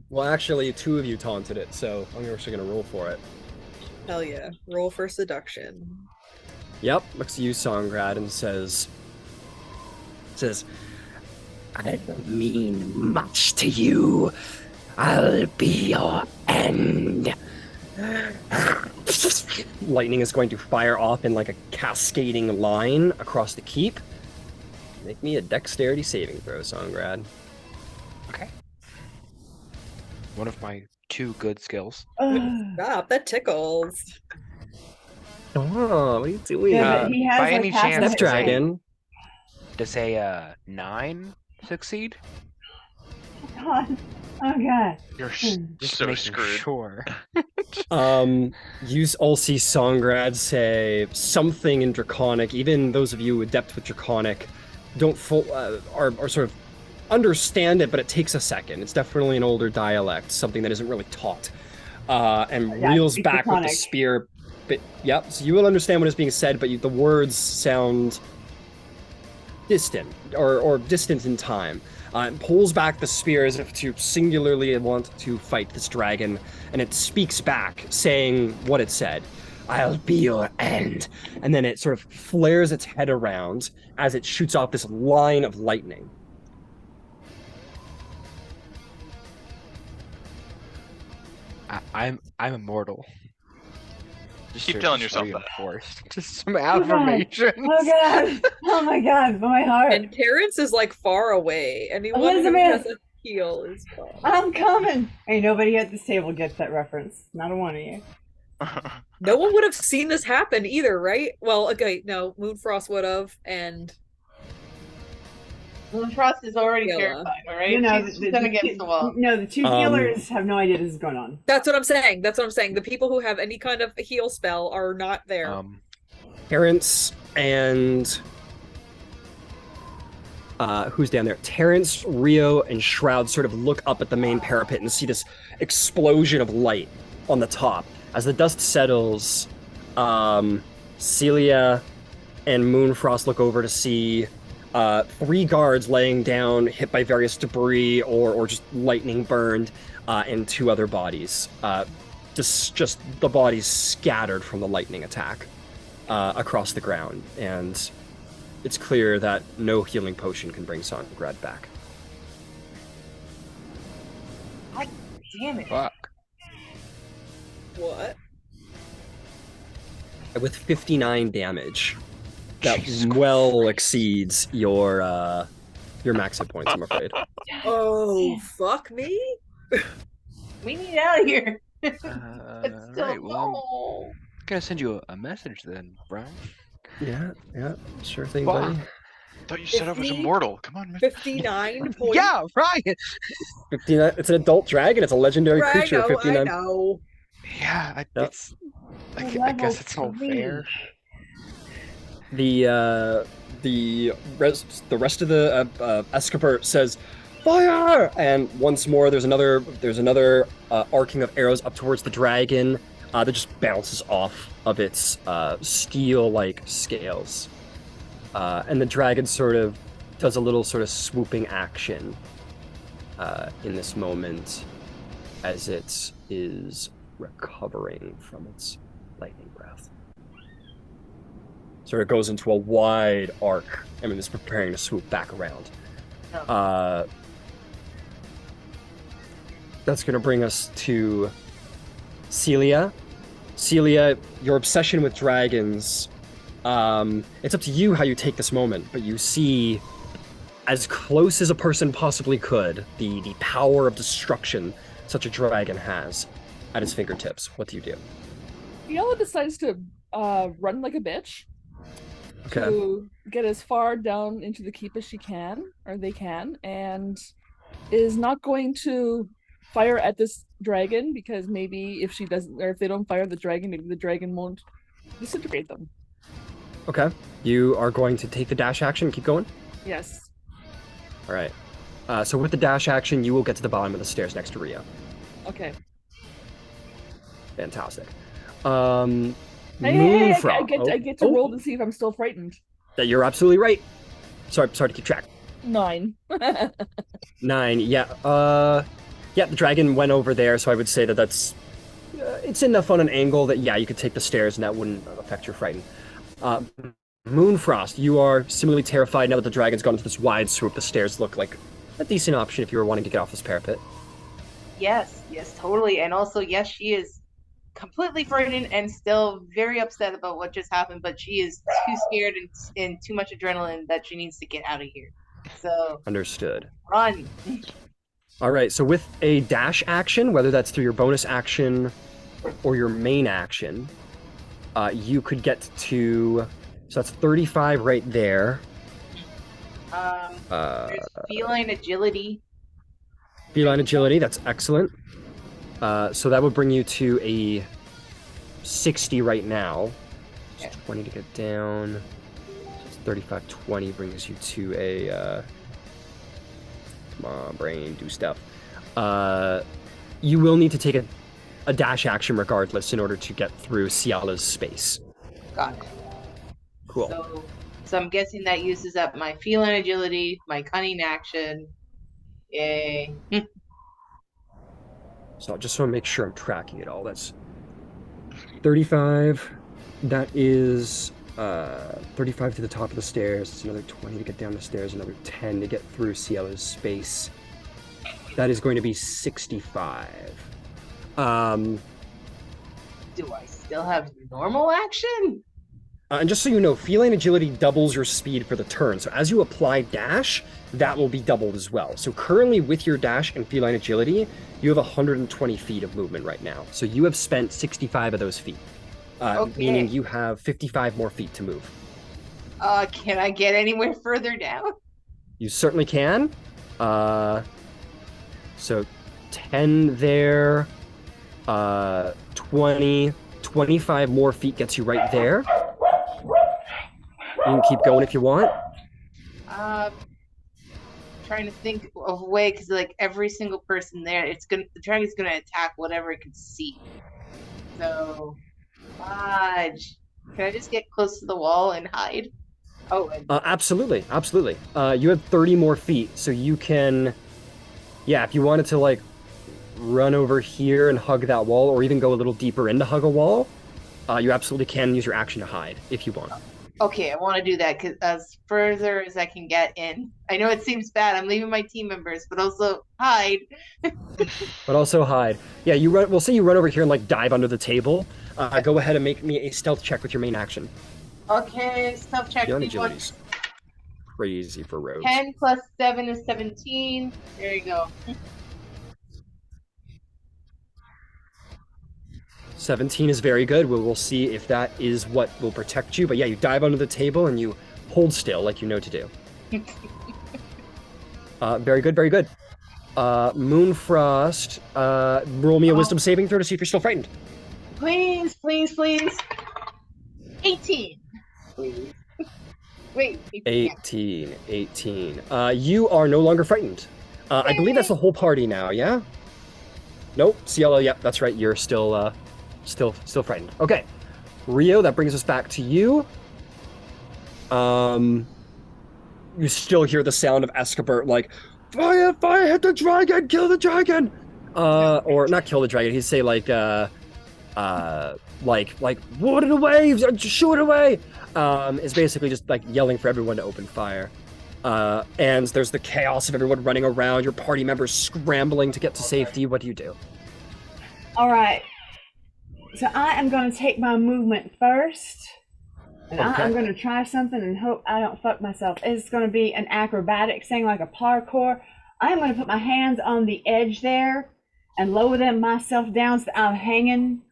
Well, actually, two of you taunted it, so I'm actually gonna roll for it. Hell yeah. Roll for seduction. Yep, looks at you, Songgrad, and says, I don't mean much to you. I'll be your end. Lightning is going to fire off in like a cascading line across the keep. Make me a dexterity saving throw, Songgrad. Okay. One of my 2 good skills. Stop, that tickles. Oh, what are you doing? Yeah, but he has, by like, any half chance, of Step dragon. Does a 9 succeed? God. Oh god. You're Just so making screwed. Sure. You all see Songgrad say something in Draconic. Even those of you adept with Draconic don't are sort of understand it, but it takes a second. It's definitely an older dialect, something that isn't really taught. And reels back Draconic. with the spear. But yep, so you will understand what is being said, but the words sound distant or distant in time. It pulls back the spear as if to singularly want to fight this dragon, and it speaks back, saying what it said. I'll be your end. And then it sort of flares its head around as it shoots off this line of lightning. I'm immortal. Keep telling yourself that. Just some affirmations. Oh god. Oh my god, my heart. And Terrence is like far away. Anyone who Elizabeth! has a heal is far. I'm coming. Hey, nobody at this table gets that reference. Not a one of you. No one would have seen this happen either, right? Well, okay, no, Moonfrost would have, and Moonfrost is already Yeah. terrified, alright? You know, She's gonna get the wall. No, the two healers have no idea this is going on. that's what I'm saying. That's what I'm saying. The people who have any kind of heal spell are not there. Terrence and who's down there? Terrence, Rio, and Shroud sort of look up at the main parapet and see this explosion of light on the top. As the dust settles, Celia and Moonfrost look over to see 3 guards laying down, hit by various debris or just lightning burned, and 2 other bodies. Just the bodies scattered from the lightning attack. across the ground, and it's clear that no healing potion can bring Songrad back. God damn it. Fuck. What? With 59 damage, that Jesus well exceeds your max hit points, I'm afraid. Oh, fuck me? We need out of here. Alright, well, I'm gonna send you a message then, Brian. Yeah, sure thing, Fuck. buddy. I thought you said I was 50? immortal. Come on, man. 59 points. Yeah, right. 59. It's an adult dragon. It's a legendary creature. 59. I know. Yeah, Yep. it's. I guess it's all fair. The rest of the Escapert says, "Fire!" And once more, there's another arcing of arrows up towards the dragon that just bounces off of its steel-like scales, and the dragon sort of does a little sort of swooping action in this moment as it is recovering from its lightning breath. Sort of goes into a wide arc. I mean, it's preparing to swoop back around. That's going to bring us to Celia. Celia, your obsession with dragons, it's up to you how you take this moment, but you see, as close as a person possibly could, the power of destruction such a dragon has at its fingertips. What do you do? Fiala decides to run like a bitch. Okay. To get as far down into the keep as she can, or they can, and is not going to fire at this dragon, because maybe if she doesn't, or if they don't fire the dragon, maybe the dragon won't disintegrate them. Okay. You are going to take the dash action and keep going? Yes. All right. So with the dash action, you will get to the bottom of the stairs next to Rio. Okay. Fantastic. Hey, I get to roll to see if I'm still frightened. You're absolutely right. Sorry to keep track. 9. 9, yeah. Yeah, the dragon went over there, so I would say that's... it's enough on an angle that, yeah, you could take the stairs and that wouldn't affect your frighten. Moonfrost, you are similarly terrified now that the dragon's gone into this wide swoop. The stairs look like a decent option if you were wanting to get off this parapet. Yes, totally. And also, yes, she is completely frightened and still very upset about what just happened, but she is too scared and too much adrenaline that she needs to get out of here. So Understood. Run. All right, so with a dash action, whether that's through your bonus action or your main action, you could get to, so that's 35 right there. There's feline agility. Feline agility, that's excellent. So that would bring you to a 60 right now. Just 20 to get down. Just 35, 20 brings you to a... come on, brain, do stuff. You will need to take a dash action regardless in order to get through Ciala's space. Got it. Cool. So I'm guessing that uses up my feline agility, my cunning action. Yay. So I just want to make sure I'm tracking it all. That's 35. That is 35 to the top of the stairs. It's another 20 to get down the stairs. Another 10 to get through Ciela's space. That is going to be 65. Do I still have normal action? And just so you know, feline agility doubles your speed for the turn. So as you apply dash, that will be doubled as well. So currently with your dash and feline agility, you have 120 feet of movement right now. So you have spent 65 of those feet, meaning you have 55 more feet to move. Can I get anywhere further down? You certainly can. So 10 there, 20, 25 more feet gets you right there. You can keep going if you want. Trying to think of a way, because like every single person there, the dragon's gonna attack whatever it can see. So, fudge. Can I just get close to the wall and hide? Oh, Absolutely. You have 30 more feet, so you can, yeah, if you wanted to like run over here and hug that wall, or even go a little deeper in to hug a wall, You absolutely can use your action to hide if you want. Okay, I want to do that because as further as I can get in. I know it seems bad. I'm leaving my team members, but also hide. But also hide. Yeah, you run. We'll say you run over here and like dive under the table. Go ahead and make me a stealth check with your main action. Okay, stealth check. You're on agilities. Crazy for rogues. 10 plus 7 is 17. There you go. 17 is very good. We'll see if that is what will protect you. But yeah, you dive under the table and you hold still like you know to do. Very good, very good. Moonfrost, roll me a wisdom saving throw to see if you're still frightened. Please, please, please. 18. Please. Wait. 18. You are no longer frightened. I believe that's the whole party now, yeah? Nope, Cielo, yep, that's right. You're still frightened. Okay. Rio, that brings us back to you. You still hear the sound of Escabert like, fire, hit the dragon, kill the dragon! Or not kill the dragon, he'd say like, wood it away, shoot it away! Is basically just like yelling for everyone to open fire. And there's the chaos of everyone running around, your party members scrambling to get to safety. What do you do? All right. So I am going to take my movement first. And Okay. I'm going to try something and hope I don't fuck myself. It's going to be an acrobatic thing, like a parkour. I am going to put my hands on the edge there and lower them myself down so that I'm hanging,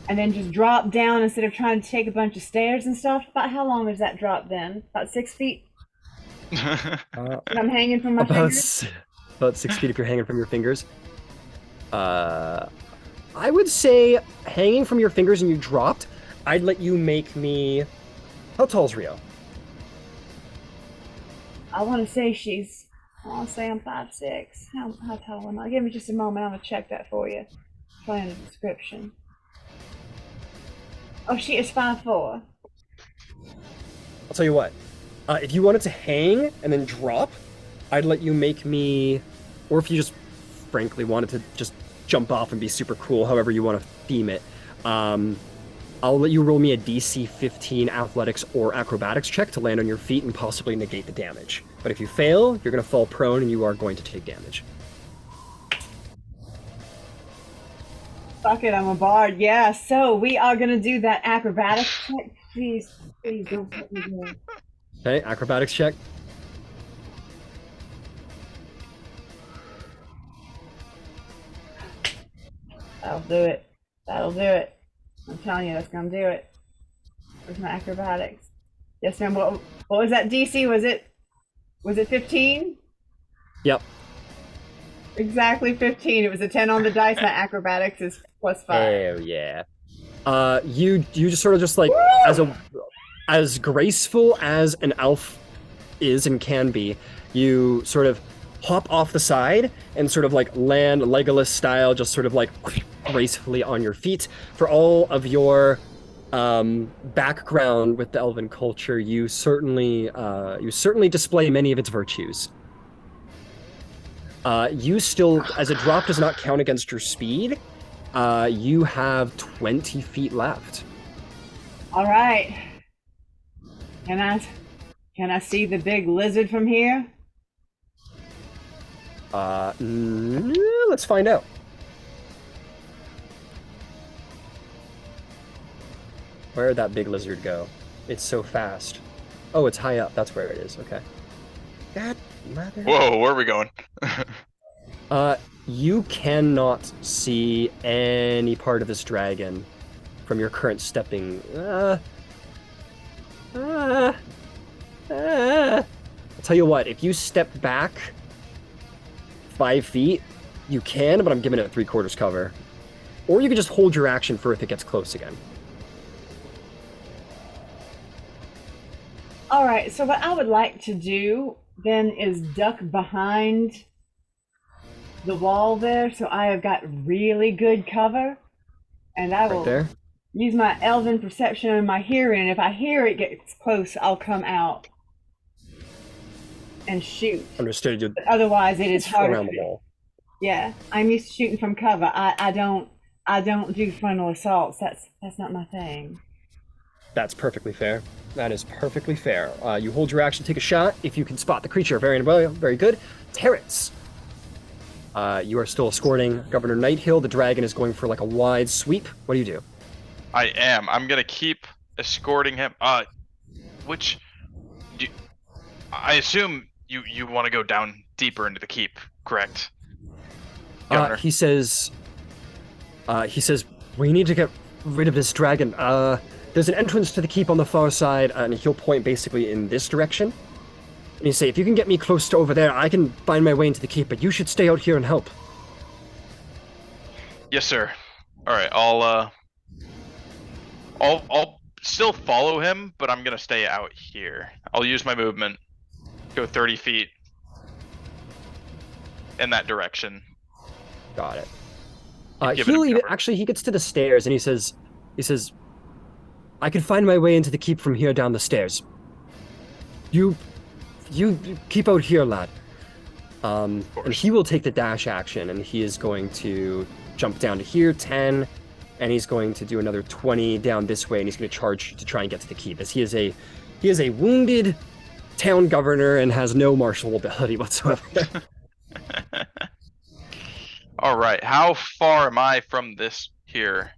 and then just drop down instead of trying to take a bunch of stairs and stuff. About how long is that drop then? About 6 feet? And I'm hanging from my fingers? About 6 feet if you're hanging from your fingers. I would say hanging from your fingers and you dropped, I'd let you make me... How tall is Rio? I want to say I'm 5'6". How tall am I? Give me just a moment. I'm going to check that for you. Find a description. Oh, she is 5'4". I'll tell you what. If you wanted to hang and then drop, I'd let you make me... Or if you just frankly wanted to just jump off and be super cool, however you want to theme it, I'll let you roll me a DC 15 athletics or acrobatics check to land on your feet and possibly negate the damage. But if you fail, you're going to fall prone and you are going to take damage. Fuck it, I'm a bard. Yeah, so we are going to do that acrobatics check. Please don't put me there. Okay, acrobatics check. That'll do it. I'm telling you, that's gonna do it. Where's my acrobatics? Yes, ma'am. What was that DC? Was it 15? Yep. Exactly 15. It was a 10 on the dice. My acrobatics is +5. Oh yeah. You just sort of just like as graceful as an elf is and can be, you sort of hop off the side and sort of like land Legolas style, just sort of like gracefully on your feet. For all of your background with the elven culture, you certainly display many of its virtues. You still, as a drop does not count against your speed, you have 20 feet left. All right. Can I see the big lizard from here? Let's find out. Where'd that big lizard go? It's so fast. Oh, it's high up. That's where it is. Okay. God, mother. Whoa, where are we going? You cannot see any part of this dragon from your current stepping. I'll tell you what, if you step back 5 feet, you can, but I'm giving it 3/4 cover. Or you can just hold your action for if it gets close again. All right, so what I would like to do then is duck behind the wall there, so I have got really good cover, and I will Right there. use my elven perception and my hearing, and if I hear it gets close, I'll come out and shoot. Understood. You But otherwise, it is harder. around the wall. Yeah, I'm used to shooting from cover. I don't I don't do frontal assaults. That's not my thing. That's perfectly fair. That is perfectly fair. You hold your action, take a shot. If you can spot the creature, very well, very good. Terrence, you are still escorting Governor Nighthill. The dragon is going for like a wide sweep. What do you do? I am. I'm gonna keep escorting him. I assume you want to go down deeper into the keep, correct? Governor? He says, we need to get rid of this dragon. There's an entrance to the keep on the far side, and he'll point basically in this direction. And he say, if you can get me close to over there, I can find my way into the keep, but you should stay out here and help. Yes, sir. All right, I'll still follow him, but I'm gonna stay out here. I'll use my movement, go 30 feet in that direction. Got it. Give it a cover. Actually, he gets to the stairs and he says, I can find my way into the keep from here down the stairs. You keep out here, lad. And he will take the dash action, and he is going to jump down to here, 10, and he's going to do another 20 down this way, and he's going to charge to try and get to the keep, as he is a wounded town governor and has no martial ability whatsoever. All right, how far am I from this here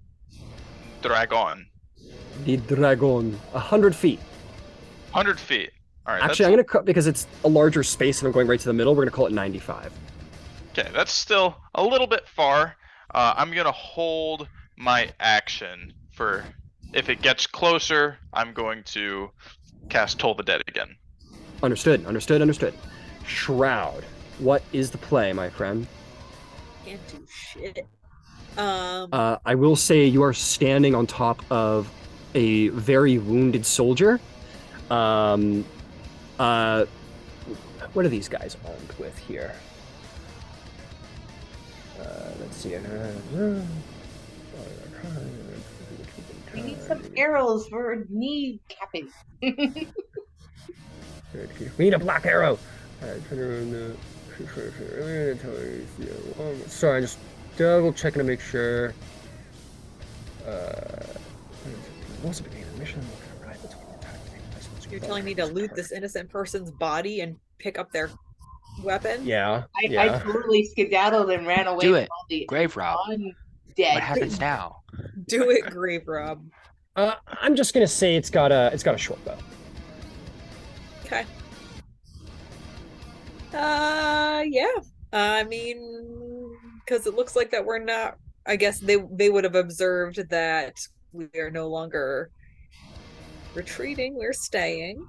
dragon? The dragon, 100 feet. 100 feet. All right. Actually, I'm going to cut, because it's a larger space and I'm going right to the middle, we're going to call it 95. Okay, that's still a little bit far. I'm going to hold my action for, if it gets closer, I'm going to cast Toll the Dead again. Understood. Shroud, what is the play, my friend? Can't do shit. I will say you are standing on top of a very wounded soldier. What are these guys armed with here? Let's see. We need some arrows for knee capping. We need a black arrow. Sorry, I'm just double checking to make sure. You're telling me to loot this innocent person's body and pick up their weapon? Yeah. I totally skedaddled and ran away. Do it. All the Grave Rob. undead. What happens now? Do it, Grave Rob. I'm just gonna say it's got a short bow. Okay. Yeah. I mean, because it looks like that we're not. I guess they would have observed that we are no longer retreating. We're staying.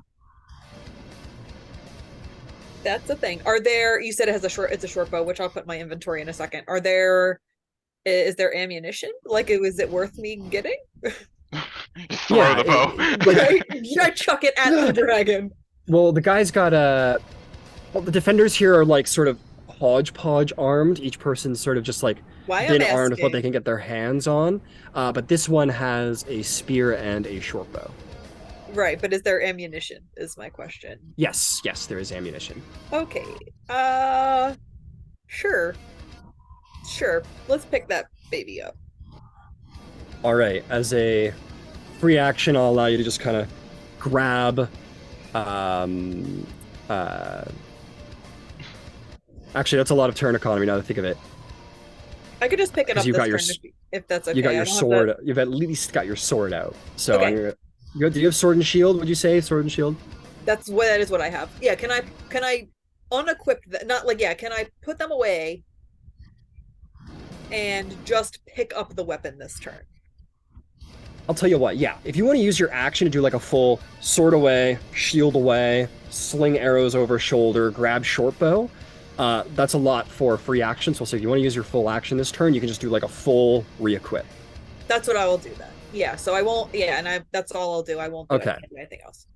That's the thing. Are there? You said it's a short bow, which I'll put in my inventory in a second. Is there ammunition? Like, is it worth me getting? Throw the bow. I chuck it at the dragon. Well, the guy's got the defenders here are like sort of hodgepodge armed. Each person's sort of just like been armed with what they can get their hands on. But this one has a spear and a short bow. Right, but is there ammunition? Is my question. Yes, there is ammunition. Okay. Sure. Let's pick that baby up. All right. As a free action, I'll allow you to just kind of grab. Actually, that's a lot of turn economy now that I think of it. I could just pick it up this turn if that's okay. You got your sword. You've at least got your sword out. So okay. Do you have sword and shield? Would you say sword and shield? That is what I have. Yeah. Can I unequip that? Not like, yeah. Can I put them away and just pick up the weapon this turn? I'll tell you what. Yeah. If you want to use your action to do like a full sword away, shield away, sling arrows over shoulder, grab short bow. That's a lot for free action. So if you want to use your full action this turn, you can just do like a full re-equip. That's what I will do then. Yeah, so I won't. Yeah, and that's all I'll do. I won't do anything else.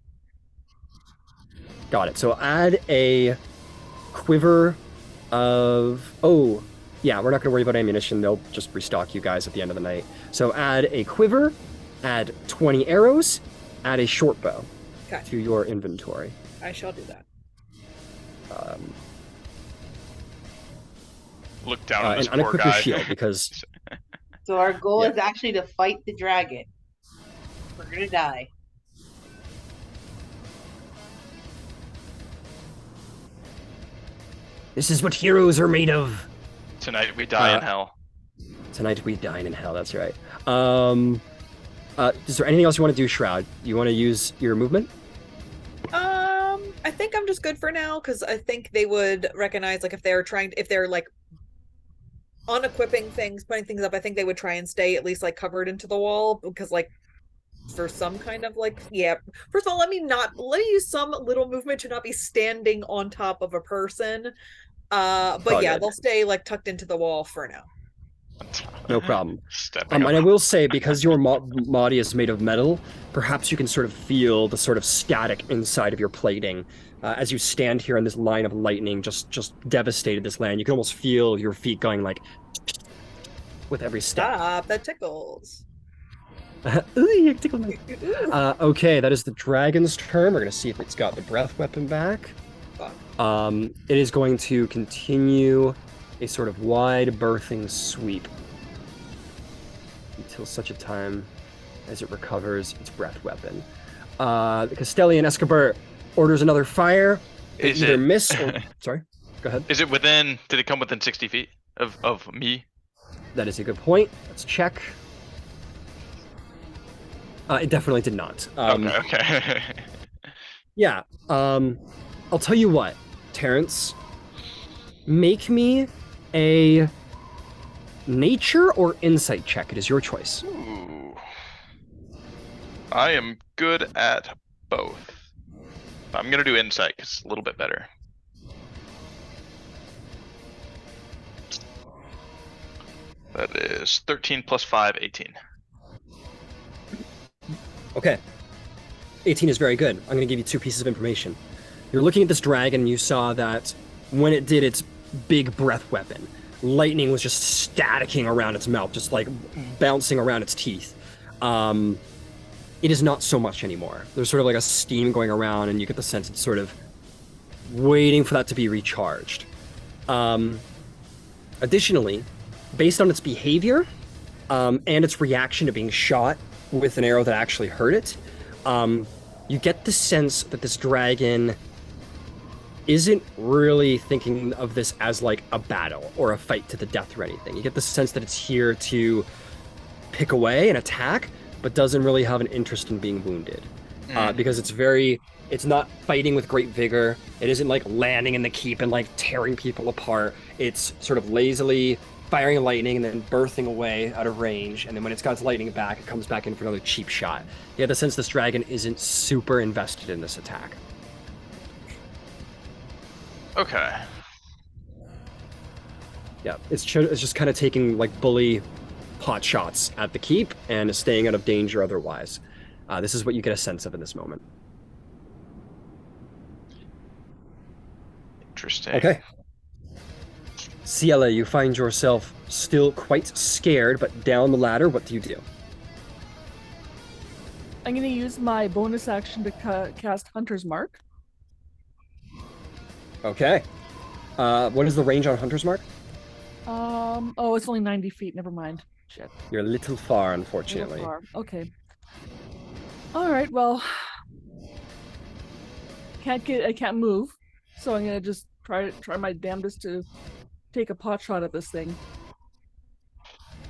Got it. So add a quiver of. Oh, yeah. We're not going to worry about ammunition. They'll just restock you guys at the end of the night. So add a quiver, add 20 arrows, add a short bow to your inventory. I shall do that. Look down at this and poor unequip guy. your shield because So our goal Yeah. is actually to fight the dragon. We're gonna die. This is what heroes are made of. Tonight we die in hell. Tonight we dine in hell. That's right. Is there anything else you want to do, Shroud? You want to use your movement? I think I'm just good for now because I think they would recognize like if they're like unequipping things, putting things up. I think they would try and stay at least like covered into the wall because like for some kind of like First of all, let me use some little movement to not be standing on top of a person. But good. They'll stay like tucked into the wall for now. No problem. Stepping And I will say, because your body is made of metal, perhaps you can sort of feel the sort of static inside of your plating. As you stand here in this line of lightning, just devastated this land. You can almost feel your feet going like with every step. Stop, that tickles. Ooh, you tickled me. Okay, that is the dragon's turn. We're going to see if it's got the breath weapon back. It is going to continue a sort of wide birthing sweep until such a time as it recovers its breath weapon. The Castellian Escobar orders another fire. They either miss or... Sorry, go ahead. Is it within... Did it come within 60 feet of me? That is a good point. Let's check. It definitely did not. Okay. Yeah. I'll tell you what, Terrence. Make me a nature or insight check. It is your choice. Ooh. I am good at both. I'm gonna do insight because it's a little bit better. That is 13 plus 5, 18. Okay. 18 is very good. I'm going to give you 2 pieces of information. You're looking at this dragon, and you saw that when it did its big breath weapon, lightning was just staticking around its mouth, just like bouncing around its teeth. It is not so much anymore. There's sort of like a steam going around, and you get the sense it's sort of waiting for that to be recharged. Additionally, based on its behavior and its reaction to being shot with an arrow that actually hurt it, you get the sense that this dragon isn't really thinking of this as like a battle or a fight to the death or anything. You get the sense that it's here to pick away and attack, but doesn't really have an interest in being wounded. Because it's not fighting with great vigor. It isn't like landing in the keep and like tearing people apart. It's sort of lazily firing lightning and then birthing away out of range. And then when it's got its lightning back, it comes back in for another cheap shot. You have the sense this dragon isn't super invested in this attack. Okay. Yeah, it's just kind of taking like bully pot shots at the keep and staying out of danger otherwise. This is what you get a sense of in this moment. Interesting. Okay. Ciela, you find yourself still quite scared, but down the ladder, what do you do? I'm going to use my bonus action to cast Hunter's Mark. Okay. What is the range on Hunter's Mark? Oh, it's only 90 feet. Never mind. Shit. You're a little far, unfortunately. Far. Okay. All right. Well, I can't move, so I'm gonna just try my damnedest to take a pot shot at this thing.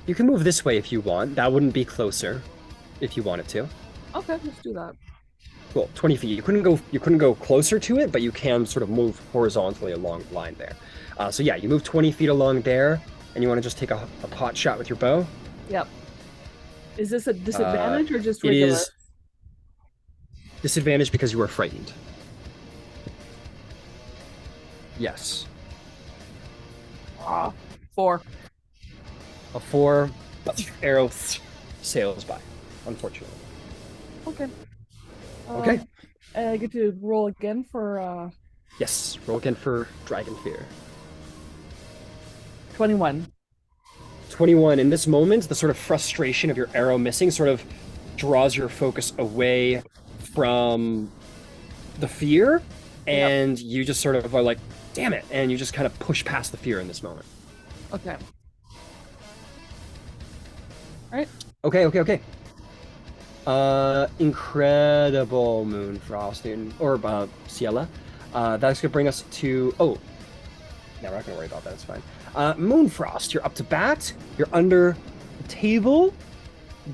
You can move this way if you want. That wouldn't be closer, if you wanted to. Okay, let's do that. Cool. 20 feet. You couldn't go closer to it, but you can sort of move horizontally along the line there. So yeah, you move 20 feet along there, and you want to just take a pot shot with your bow. Yep. Is this a disadvantage or just regular? It is disadvantage because you are frightened. Yes. 4. A 4 arrow sails by, unfortunately. Okay. Okay. I get to roll again for Yes, roll again for Dragon Fear. 21. 21. In this moment, the sort of frustration of your arrow missing sort of draws your focus away from the fear, and you just sort of are like, damn it, and you just kind of push past the fear in this moment. Okay. Right. Okay. Incredible Moonfrost or Ciela. That's gonna bring us to. Oh, no, we're not gonna worry about that. It's fine. Moonfrost, you're up to bat. You're under the table.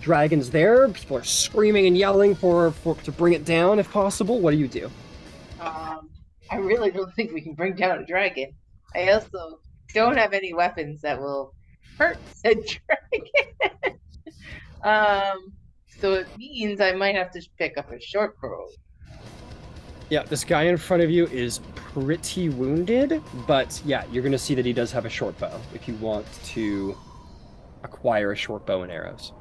Dragon's there. People are screaming and yelling for to bring it down if possible. What do you do? I really don't think we can bring down a dragon. I also don't have any weapons that will hurt said dragon. So it means I might have to pick up a short bow. Yeah, this guy in front of you is pretty wounded, but yeah, you're gonna see that he does have a short bow if you want to acquire a short bow and arrows.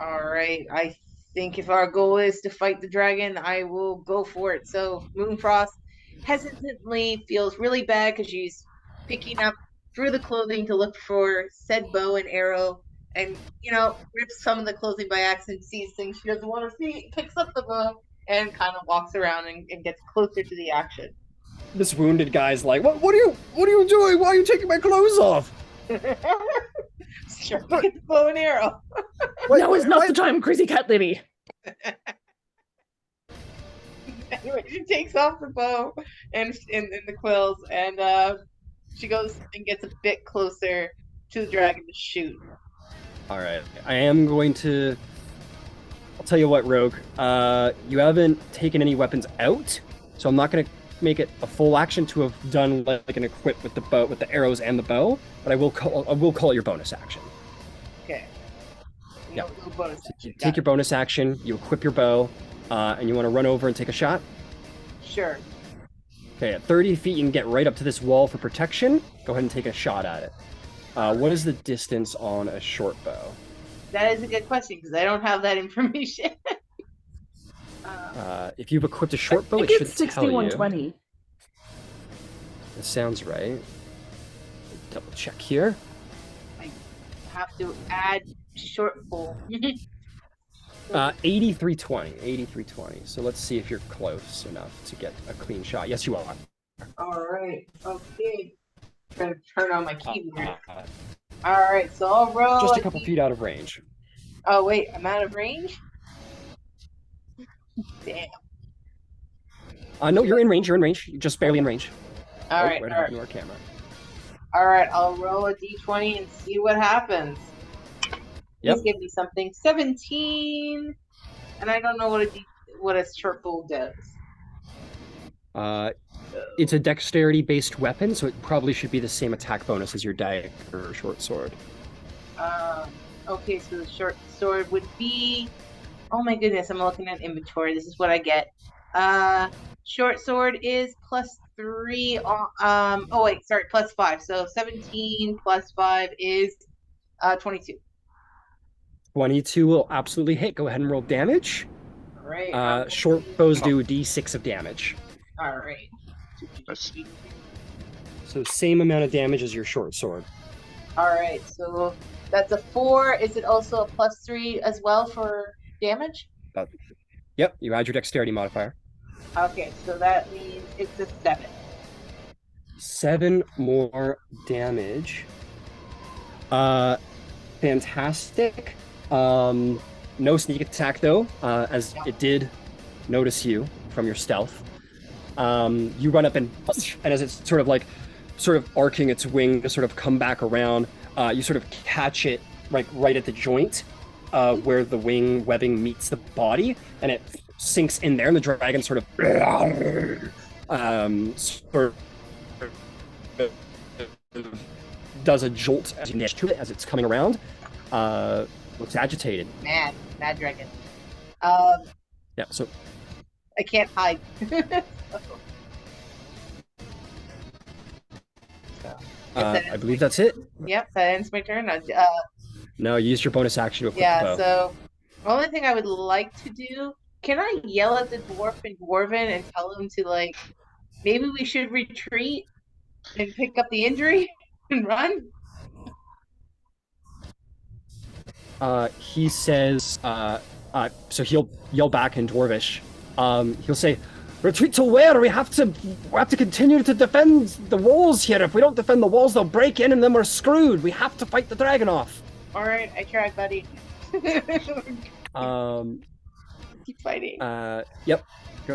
Alright, I think if our goal is to fight the dragon, I will go for it. So Moonfrost hesitantly feels really bad because she's picking up through the clothing to look for said bow and arrow, and rips some of the clothing by accident, sees things she doesn't want to see, picks up the bow, and kind of walks around and gets closer to the action. This wounded guy's like, what are you doing? Why are you taking my clothes off? Sure, get the bow and arrow. Now is not the time, crazy cat lady. Anyway, she takes off the bow and the quills, and she goes and gets a bit closer to the dragon to shoot. All right, I am going to. I'll tell you what, Rogue. You haven't taken any weapons out, so I'm not going to make it a full action to have done like an equip with the bow, with the arrows and the bow. But I will call it your bonus action. Okay. Yeah. No bonus action. Take your bonus action. You equip your bow, and you want to run over and take a shot. Sure. Okay, at 30 feet, you can get right up to this wall for protection. Go ahead and take a shot at it. What is the distance on a short bow? That is a good question because I don't have that information. If you've equipped a short bow, I it think should it's tell you. 6120. That sounds right. Double check here. I have to add short bow. 8320. 8320. So let's see if you're close enough to get a clean shot. Yes, you are. All right. Okay. I'm gonna turn on my keyboard. All right. So I'll roll. Just a couple feet out of range. Oh wait, I'm out of range. Damn. No, you're in range. You're in range. You're just barely in range. All right. Right All right. into our camera. All right. I'll roll a d20 and see what happens. Yep. Please give me something. 17, and I don't know what a short bow does. It's a dexterity-based weapon, so it probably should be the same attack bonus as your dagger or short sword. Okay, so the short sword would be. Oh my goodness, I'm looking at inventory. This is what I get. Short sword is +3. Oh wait, sorry, +5. So 17 plus 5 is 22. 22 will absolutely hit. Go ahead and roll damage. All right. Short bows do d6 of damage. All right. So same amount of damage as your short sword. All right. So that's a 4. Is it also a +3 as well for damage? Yep. You add your dexterity modifier. Okay, so that means it's a 7. 7 more damage. Fantastic. No sneak attack though, as it did notice you from your stealth. You run up and as it's sort of arcing its wing to sort of come back around, you sort of catch it right at the joint where the wing webbing meets the body, and it sinks in there, and the dragon sort of does a jolt as you to it as it's coming around. Looks agitated. Mad dragon. Yeah, so I can't hide. I believe that's it. Yep, that ends my turn. No, you used your bonus action to equip the bow. So the only thing I would like to do, can I yell at the dwarf in Dwarven and tell him to maybe we should retreat and pick up the injury and run? He says, so he'll yell back in Dwarvish. He'll say, "Retreat to where? We have to continue to defend the walls here. If we don't defend the walls, they'll break in and then we're screwed. We have to fight the dragon off." All right, I tried, buddy. Keep fighting. Yep.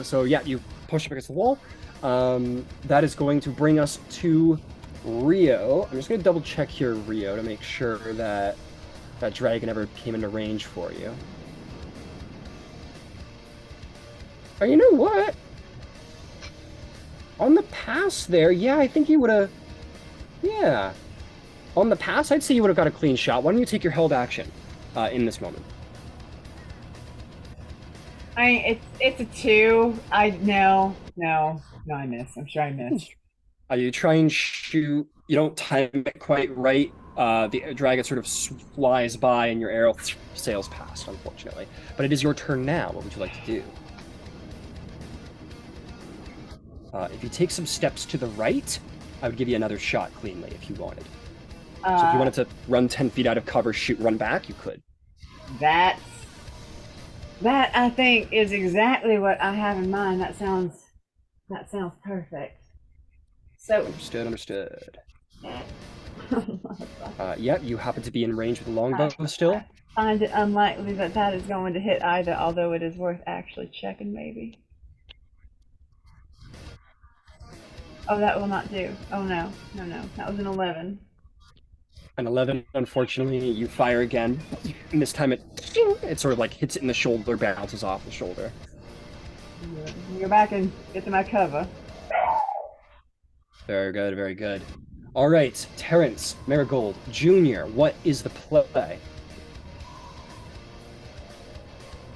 So yeah, you push up against the wall. That is going to bring us to Rio. I'm just going to double check here, Rio, to make sure that that dragon ever came into range for you. Oh, you know what? On the pass there, yeah, I think you would have... Yeah. On the pass, I'd say you would have got a clean shot. Why don't you take your held action in this moment? I mean, it's a 2. No, I miss. I'm sure I missed. You try and shoot. You don't time it quite right. The dragon sort of flies by and your arrow sails past, unfortunately. But it is your turn now. What would you like to do? If you take some steps to the right, I would give you another shot cleanly if you wanted. So if you wanted to run 10 feet out of cover, shoot, run back, you could. That I think is exactly what I have in mind. That sounds perfect. So Understood. Yeah, you happen to be in range with a longbow still. I find it unlikely that is going to hit either, although it is worth actually checking maybe. Oh, that will not do. Oh no. That was an 11. An 11, unfortunately, you fire again, and this time it sort of like hits it in the shoulder, bounces off the shoulder. Go back and get to my cover. Very good, very good. All right, Terrence Marigold Jr., what is the play?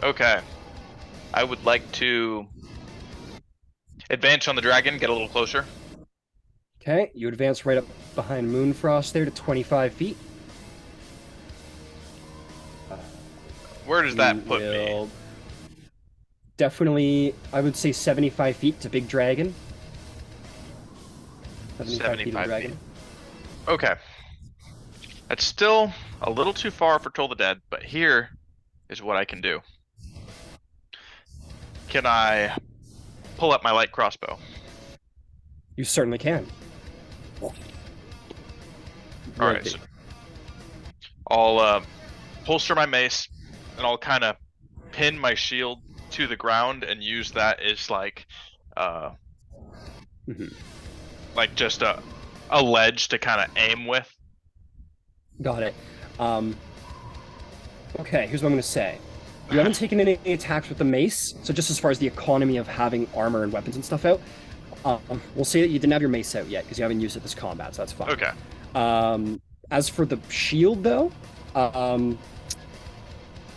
Okay. I would like to advance on the dragon, get a little closer. Okay, you advance right up behind Moonfrost there to 25 feet. Where does that put me? Definitely, I would say 75 feet. It's a big dragon. 75 feet of dragon. Feet. Okay. That's still a little too far for Toll the Dead, but here is what I can do. Can I pull up my light crossbow? You certainly can. Alright, so I'll holster my mace, and I'll kind of pin my shield to the ground and use that as like like just a ledge to kind of aim with. Got it. Okay, here's what I'm going to say. You haven't taken any attacks with the mace, so just as far as the economy of having armor and weapons and stuff out, we'll say that you didn't have your mace out yet because you haven't used it this combat, so that's fine. Okay. As for the shield, though,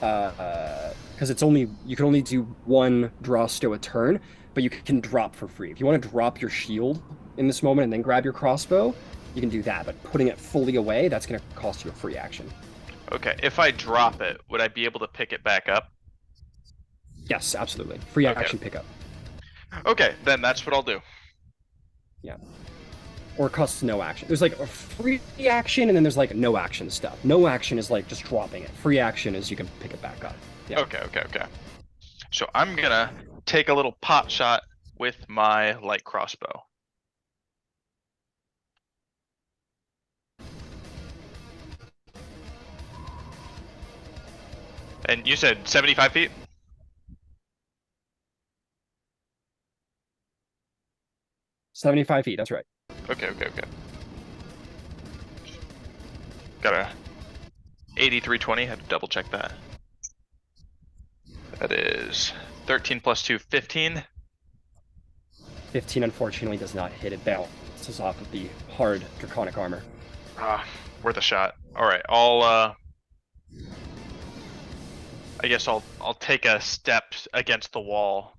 because it's only you can only do one draw stow a turn, but you can drop for free. If you want to drop your shield in this moment and then grab your crossbow, you can do that. But putting it fully away, that's going to cost you a free action. Okay. If I drop it, would I be able to pick it back up? Yes, absolutely. Free action pickup. Okay, then that's what I'll do. Yeah. Or it costs no action. There's like a free action and then there's like no action stuff. No action is like just dropping it. Free action is you can pick it back up. Yeah. Okay. So I'm gonna take a little pot shot with my light crossbow. And you said 75 feet? $75 feet, that's right. Okay. Got a 8320, had to double check that. That is 13 plus 2, 15. 15 unfortunately does not hit. It bounces off of the hard draconic armor. Worth a shot. Alright, I guess I'll take a step against the wall,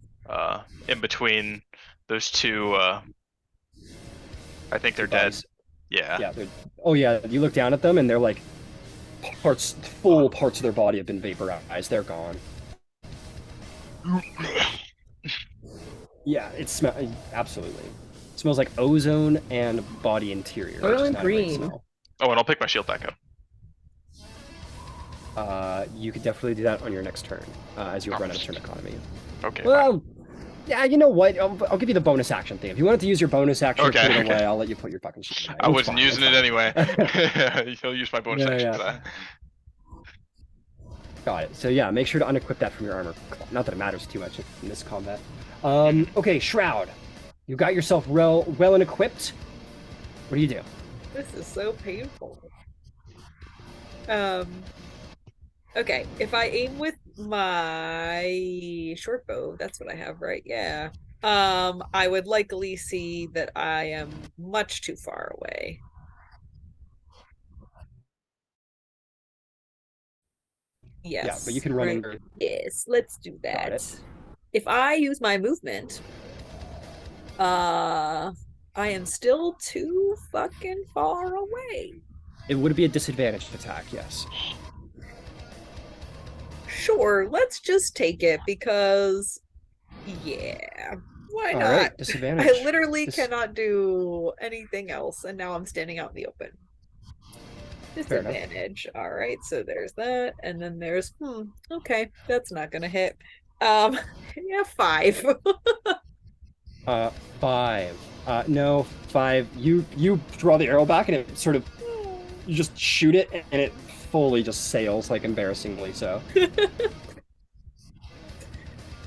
in between those two, I think they're dead. Yeah. Oh yeah, you look down at them and they're like full parts of their body have been vaporized. They're gone. Yeah, it smells absolutely. It smells like ozone and body interior. Oil and green. Oh, and I'll pick my shield back up. You could definitely do that on your next turn, as you run out of turn economy. Okay. Well, yeah, you know what? I'll give you the bonus action thing. If you wanted to use your bonus action to put it away, I'll let you put your fucking shit away. I wasn't using it anyway. You'll use my bonus action for that. Got it. So yeah, make sure to unequip that from your armor. Not that it matters too much in this combat. Okay, Shroud. You got yourself well and equipped. What do you do? This is so painful. Okay, if I aim with my short bow, that's what I have, right? Yeah. I would likely see that I am much too far away. Yes. Yeah, but you can run right. in. Yes, let's do Got that. it. If I use my movement, I am still too fucking far away. It would be a disadvantaged attack, yes. Sure, let's just take it because, yeah, why All not? right, disadvantage. I literally cannot do anything else, and now I'm standing out in the open. Disadvantage. All right, so there's that, and then there's okay, that's not gonna hit. Yeah, 5. 5. No, 5. You draw the arrow back, and it sort of, you just shoot it, and it fully just sails, like embarrassingly so.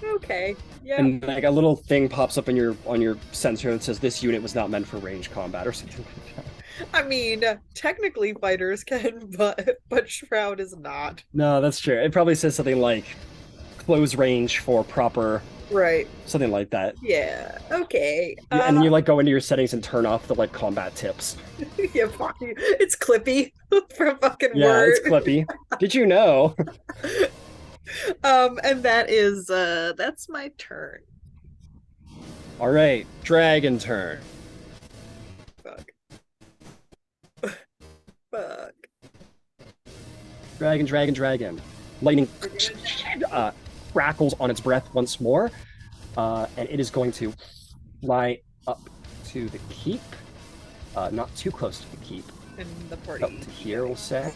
Okay. Yeah. And like a little thing pops up on your sensor that says this unit was not meant for range combat or something like that. I mean, technically fighters can, but Shroud is not. No, that's true. It probably says something like close range for proper, right? Something like that. Yeah. Okay. And then you like go into your settings and turn off the like combat tips. Yeah, fuck you. It's Clippy from fucking Yeah, Word. it's Clippy. Did you know? And that is that's my turn. All right, dragon turn. Fuck. Fuck. Dragon. Lightning crackles on its breath once more, and it is going to fly up to the keep. Not too close to the keep. And the party. Up to here, we'll say.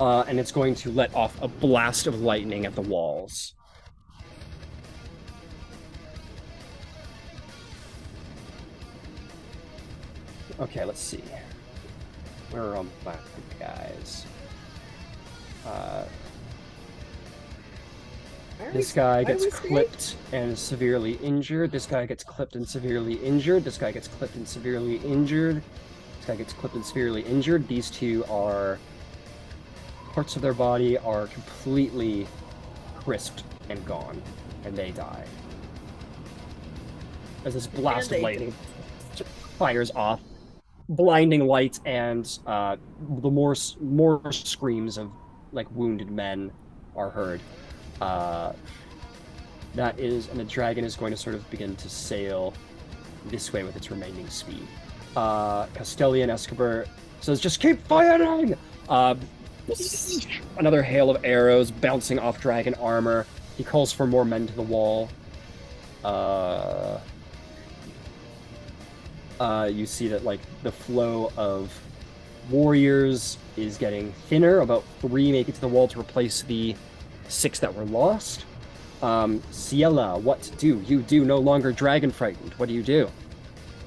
And it's going to let off a blast of lightning at the walls. Okay, let's see. Where are my guys? This guy gets clipped and severely injured. This guy gets clipped and severely injured. This guy gets clipped and severely injured. This guy gets clipped and severely injured. These two are... parts of their body are completely crisped and gone, and they die. As this blast of lightning fires off, blinding light, and the more screams of like wounded men are heard. That is, and the dragon is going to sort of begin to sail this way with its remaining speed. Castellian Escobar says, "Just keep firing!" Another hail of arrows bouncing off dragon armor. He calls for more men to the wall. You see that like the flow of warriors is getting thinner. About 3 make it to the wall to replace the 6 that were lost. Ciela, what do you do? No longer dragon frightened. What do you do?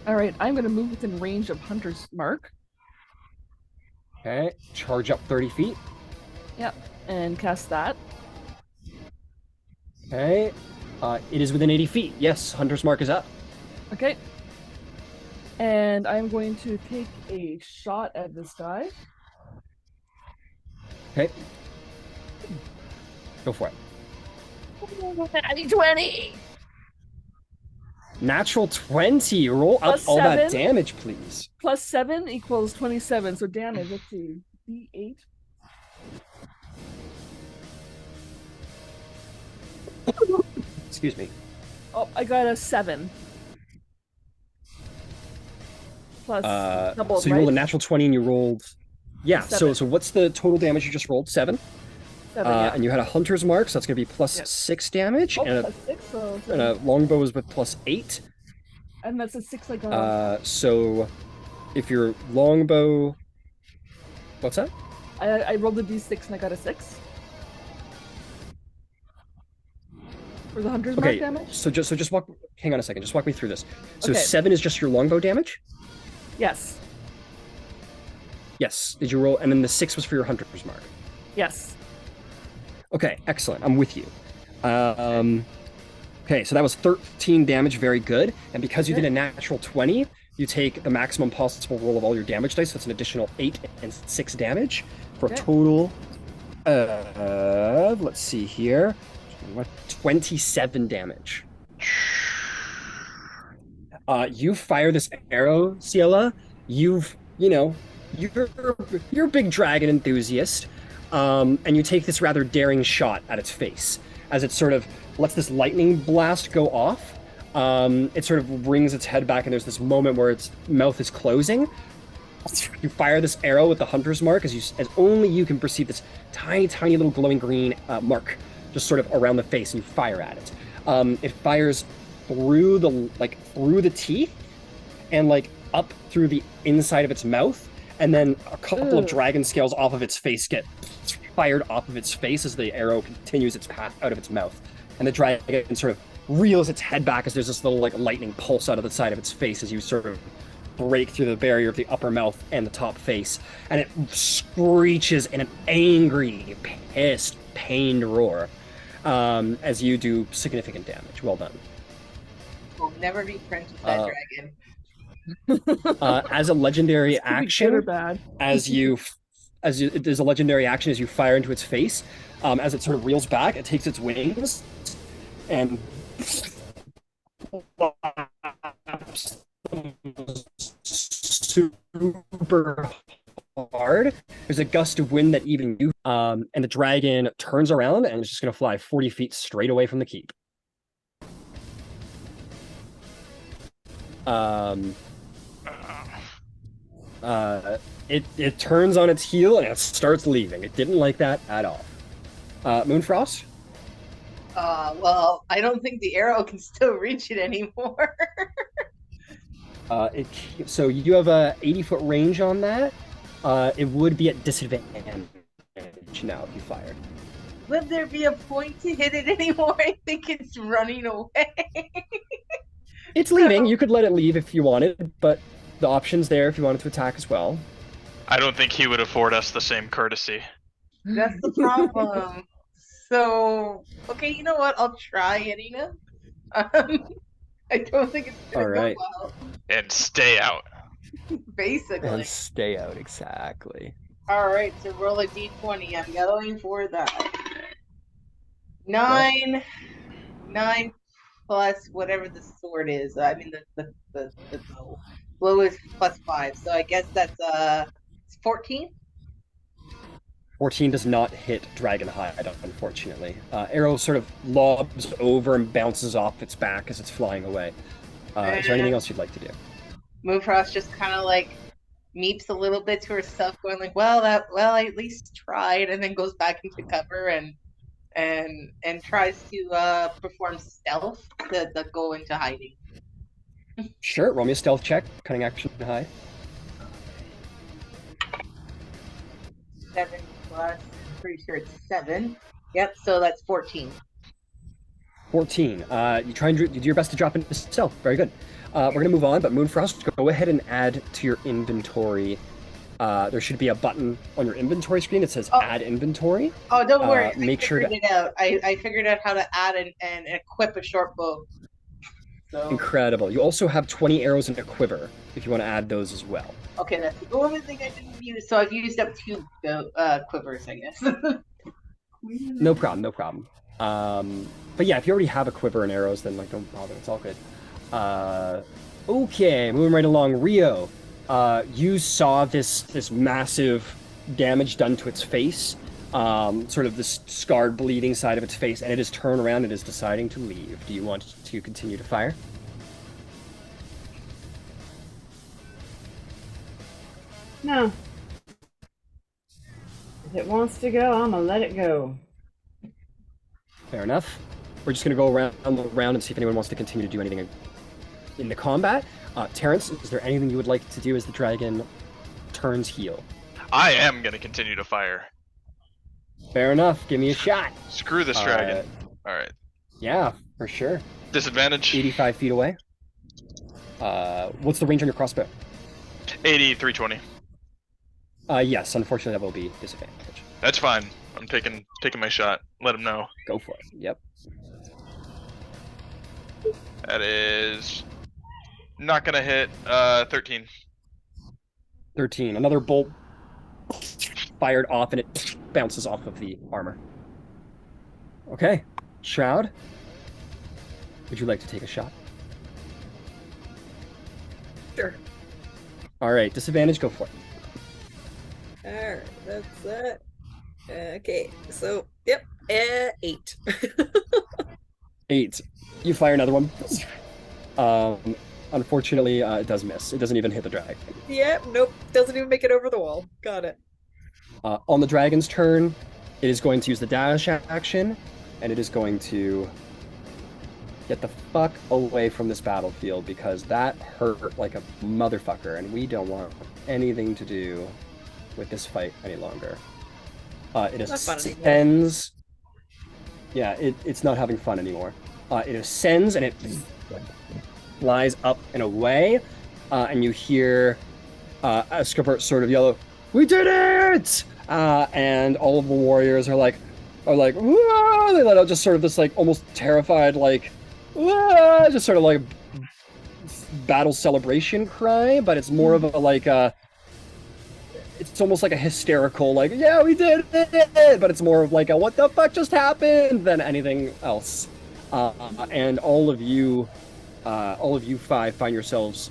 All right, I'm going to move within range of Hunter's Mark. Okay, charge up 30 feet. Yep, and cast that. Okay, it is within 80 feet. Yes, Hunter's Mark is up. Okay. And I'm going to take a shot at this guy. Okay. Go for it. Natty 20! Natural 20. Roll up all that damage, please. Plus 7 equals 27. So damage, let's see. D8. Excuse me. Oh, I got a 7. Plus double, so you rolled a natural 20 and you rolled... Yeah, 7. so what's the total damage you just rolled? 7? 7, yeah. And you had a Hunter's Mark, so that's going to be plus 6 damage. Oh, and, plus 6, so... and a longbow is with plus 8. And that's a 6 I got. So if your longbow... What's that? I rolled a d6 and I got a 6. For the Hunter's Mark damage? So just walk... Hang on a second. Just walk me through this. So Okay. 7 is just your longbow damage? Yes. Yes. Did you roll? And then the 6 was for your hunter's mark. Yes. Okay, excellent. I'm with you. Okay, so that was 13 damage. Very good. And because you did a natural 20, you take the maximum possible roll of all your damage dice. So it's an additional 8 and 6 damage for a total of, let's see here, 27 damage. You fire this arrow, Ciela. You're a big dragon enthusiast, and you take this rather daring shot at its face as it sort of lets this lightning blast go off. It sort of brings its head back, and there's this moment where its mouth is closing. You fire this arrow with the hunter's mark as only you can perceive this tiny, tiny little glowing green mark just sort of around the face, and you fire at it. It fires through the teeth and like up through the inside of its mouth, and then a couple of dragon scales off of its face get fired off of its face as the arrow continues its path out of its mouth, and the dragon sort of reels its head back as there's this little like lightning pulse out of the side of its face as you sort of break through the barrier of the upper mouth and the top face, and it screeches in an angry, pissed, pained roar as you do significant damage. Well done. We'll never be friends with that dragon. As a legendary action, good or bad. as there's a legendary action as you fire into its face, as it sort of reels back, it takes its wings and super hard. There's a gust of wind that even you, and the dragon turns around and is just going to fly 40 feet straight away from the keep. It turns on its heel and it starts leaving. It didn't like that at all. Moonfrost? Well, I don't think the arrow can still reach it anymore. So you have a 80-foot range on that. It would be at disadvantage now if you fired. Would there be a point to hit it anymore? I think it's running away. It's leaving. You could let it leave if you wanted, but the option's there if you wanted to attack as well. I don't think he would afford us the same courtesy. That's the problem. So, okay, you know what? I'll try hitting him. I don't think it's gonna go well. And stay out. Basically. And stay out, exactly. Alright, so roll a d20. I'm going for that. 9 plus whatever the sword is. I mean the bow. Blow is +5, so I guess that's 14? 14 does not hit Dragonhide, unfortunately. Arrow sort of lobs over and bounces off its back as it's flying away. Is there anything else you'd like to do? Moonfrost just kind of like meeps a little bit to herself, going like, "Well, I at least tried," and then goes back into cover and tries to perform stealth to go into hiding. Sure, roll me a stealth check, cunning action to hide. 7 plus, pretty sure it's 7. Yep, so that's 14. 14. You try and do your best to drop into stealth. Very good. We're going to move on, but Moonfrost, go ahead and add to your inventory. There should be a button on your inventory screen that says Add Inventory. Oh, don't worry. Make sure to... it out. I figured out how to add and equip a short bow. So... Incredible. You also have 20 arrows in a quiver, if you want to add those as well. Okay, that's the only thing I didn't use. So I've used up 2 quivers, I guess. No problem. But yeah, if you already have a quiver and arrows, then like don't bother. It's all good. Okay, moving right along. Rio, you saw this massive damage done to its face, sort of this scarred, bleeding side of its face, and it has turned around and is deciding to leave. Do you want to continue to fire? No. If it wants to go, I'm gonna let it go. Fair enough. We're just gonna go around and see if anyone wants to continue to do anything in the combat. Terrence, is there anything you would like to do as the dragon turns heel? I am gonna continue to fire. Fair enough. Give me a shot. Screw this dragon. Alright. Yeah, for sure. Disadvantage? 85 feet away. What's the range on your crossbow? 80, 320. Yes, unfortunately that will be disadvantage. That's fine. I'm taking my shot. Let him know. Go for it. Yep. That is not gonna hit. 13. 13. Another bolt fired off, and it bounces off of the armor. Okay, Shroud, would you like to take a shot? Sure. All right, disadvantage, go for it. All right, that's that. Okay, so yep, 8. 8. You fire another one. Unfortunately, it does miss. It doesn't even hit the dragon. Yep, nope, doesn't even make it over the wall. Got it. On the dragon's turn, it is going to use the dash action, and it is going to get the fuck away from this battlefield because that hurt like a motherfucker, and we don't want anything to do with this fight any longer. It ascends. Yeah, it's not having fun anymore. It ascends and it flies up and away, and you hear Escapert sort of yell, "We did it!" And all of the warriors are like, "Whoa!" They let out just sort of this like almost terrified like, "Whoa!" Just sort of like battle celebration cry, but it's more of a like it's almost like a hysterical like, "Yeah, we did it!" But it's more of like a "what the fuck just happened" than anything else. And all of you 5 find yourselves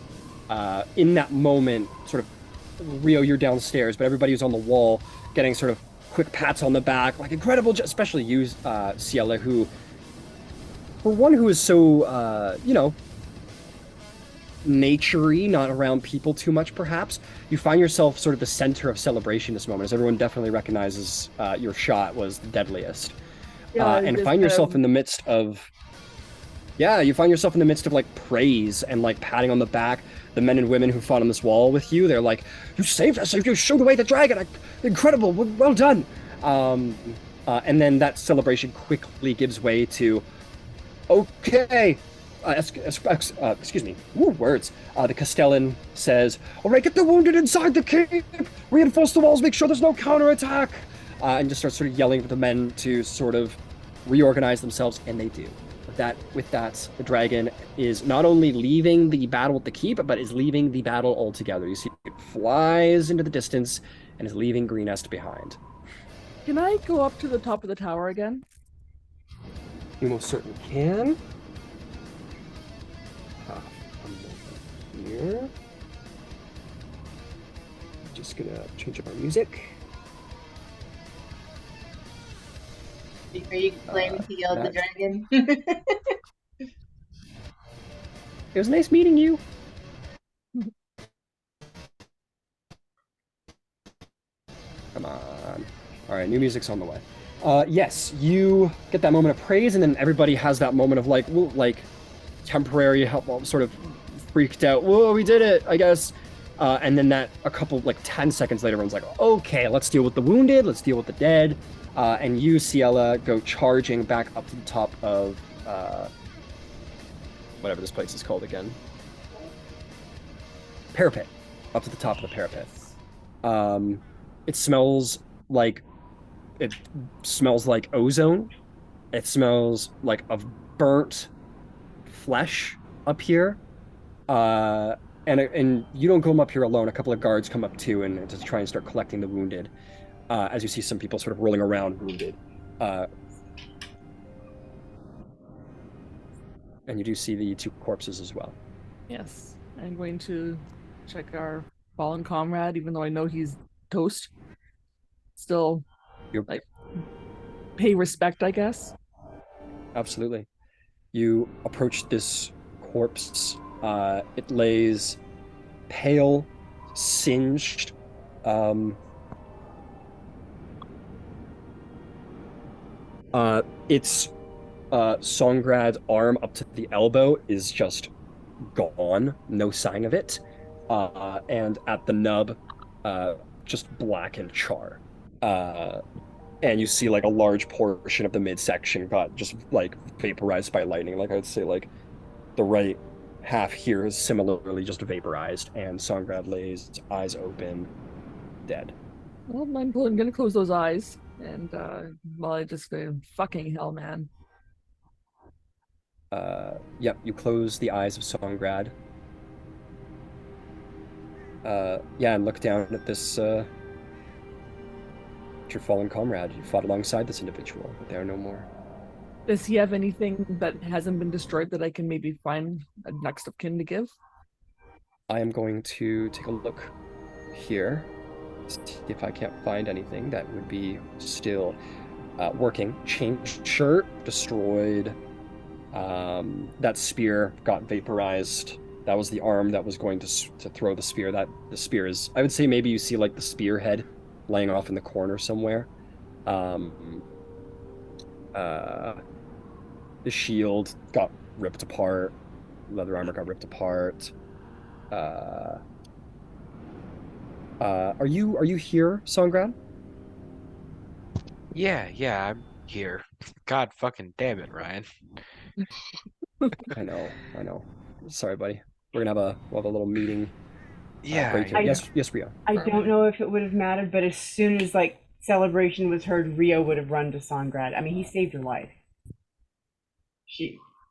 in that moment, sort of, Rio, you're downstairs, but everybody who's on the wall getting sort of quick pats on the back, like incredible, especially you, Ciela, who, for one who is so, nature-y, not around people too much, perhaps, you find yourself sort of the center of celebration this moment, as everyone definitely recognizes your shot was the deadliest. Yeah, and find yourself in the midst of, you find yourself in the midst of like praise and like patting on the back. The men and women who fought on this wall with you, they're like, "You saved us! You showed away the dragon! Incredible! Well done!" And then that celebration quickly gives way to, "Okay, excuse me, words." The Castellan says, "All right, get the wounded inside the keep. Reinforce the walls. Make sure there's no counterattack." And just starts sort of yelling for the men to sort of reorganize themselves, and they do. With that, the dragon is not only leaving the battle at the keep, but is leaving the battle altogether. You see it flies into the distance and is leaving Greenest behind. Can I go up to the top of the tower again? You most certainly can. Here. Just gonna change up our music. Are you claiming to yell at the dragon? It was nice meeting you. Come on. All right, new music's on the way. Yes, you get that moment of praise, and then everybody has that moment of like, temporary help, sort of freaked out. Whoa, we did it, I guess. And then that a couple, 10 seconds later, everyone's like, okay, let's deal with the wounded, let's deal with the dead. And you, Ciela, go charging back up to the top of whatever this place is called again. Parapet. Up to the top of the parapet. It smells like ozone. It smells like of burnt flesh up here. And you don't come up here alone. A couple of guards come up too, and to try and start collecting the wounded. As you see some people sort of rolling around wounded. And you do see the 2 corpses as well. Yes. I'm going to check our fallen comrade, even though I know he's toast. Still, pay respect, I guess. Absolutely. You approach this corpse. It lays pale, singed, its Songrad's arm up to the elbow is just gone, no sign of it. And at the nub, just black and char. And you see a large portion of the midsection got just vaporized by lightning. I would say the right half here is similarly just vaporized, and Songrad lays eyes open, dead. Well, I'm gonna close those eyes, and while I just go, fucking hell, man. Yep, you close the eyes of Songrad. Yeah, and look down at this, your fallen comrade. You fought alongside this individual, but they are no more. Does he have anything that hasn't been destroyed that I can maybe find a next of kin to give? I am going to take a look here, see if I can't find anything that would be still working. Changed shirt, destroyed. That spear got vaporized. That was the arm that was going to throw the spear. That the spear is, I would say maybe you see like the spearhead laying off in the corner somewhere. The shield got ripped apart. Leather armor got ripped apart. Are you here, Songrad? Yeah, I'm here. God fucking damn it, Ryan. I know. Sorry, buddy. We'll have a little meeting. Yeah. Yes, Rio. I don't know if it would have mattered, but as soon as like celebration was heard, Rio would have run to Songrad. I mean, he saved your life.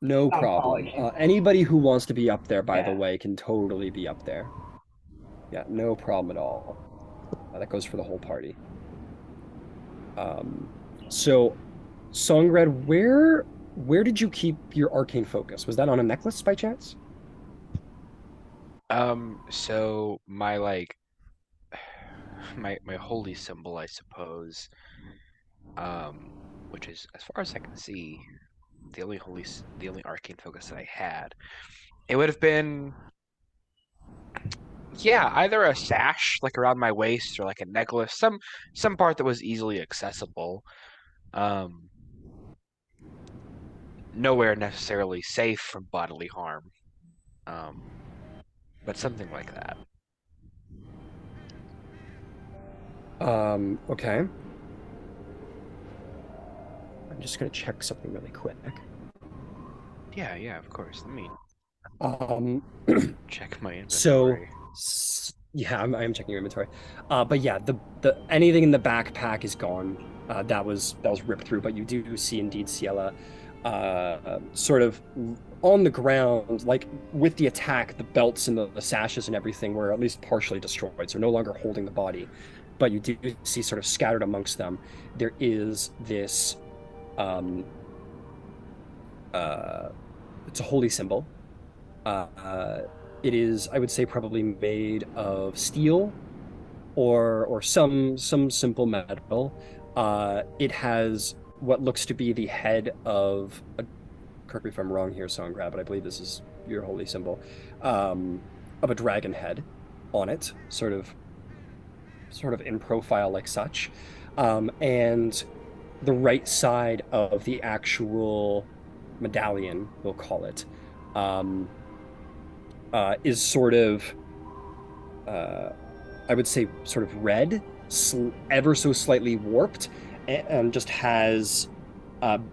No problem. Anybody who wants to be up there, by the way, can totally be up there. Yeah, no problem at all. That goes for the whole party. So, Songrad, where did you keep your arcane focus? Was that on a necklace by chance? So my like my holy symbol, I suppose, which is, as far as I can see, the only arcane focus that I had. It would have been, yeah, either a sash like around my waist or like a necklace, some part that was easily accessible. Nowhere necessarily safe from bodily harm. But something like that. Okay. I'm just gonna check something really quick. Yeah, of course. Let me check my So, inventory. yeah, I am checking your inventory. But yeah, the anything in the backpack is gone. That was ripped through, but you do see indeed Ciela sort of on the ground, like with the attack, the belts and the sashes and everything were at least partially destroyed, so no longer holding the body. But you do see sort of scattered amongst them, there is this it's a holy symbol. It is, I would say, probably made of steel or some simple metal. It has what looks to be the head of a, correct me if I'm wrong here, Songrad, but I believe this is your holy symbol, of a dragon head on it, sort of in profile like such. And the right side of the actual medallion, we'll call it, is sort of, I would say, sort of red, ever so slightly warped, and just has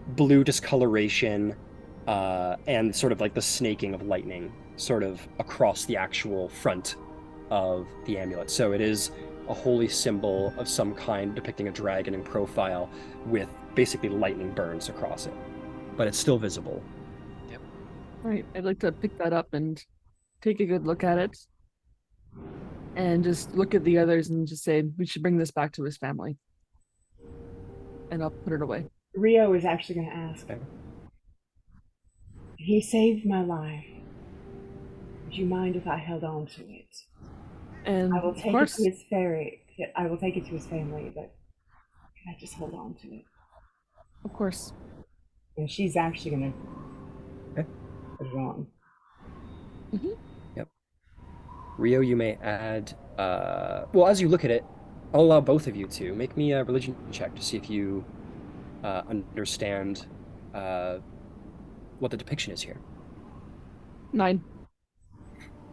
blue discoloration and sort of like the snaking of lightning sort of across the actual front of the amulet. So it is a holy symbol of some kind depicting a dragon in profile with basically lightning burns across it, but it's still visible. Yep. Right. I'd like to pick that up and take a good look at it and just look at the others and just say, we should bring this back to his family. And I'll put it away. Rio is actually going to ask. Okay. He saved my life. Would you mind if I held on to it? And I will take it to his ferry. I will take it to his family, but can I just hold on to it? Of course. And she's actually going to put it on. Mm-hmm. Yep. Rio, you may add, well, as you look at it, I'll allow both of you to make me a religion check to see if you understand what the depiction is here. 9.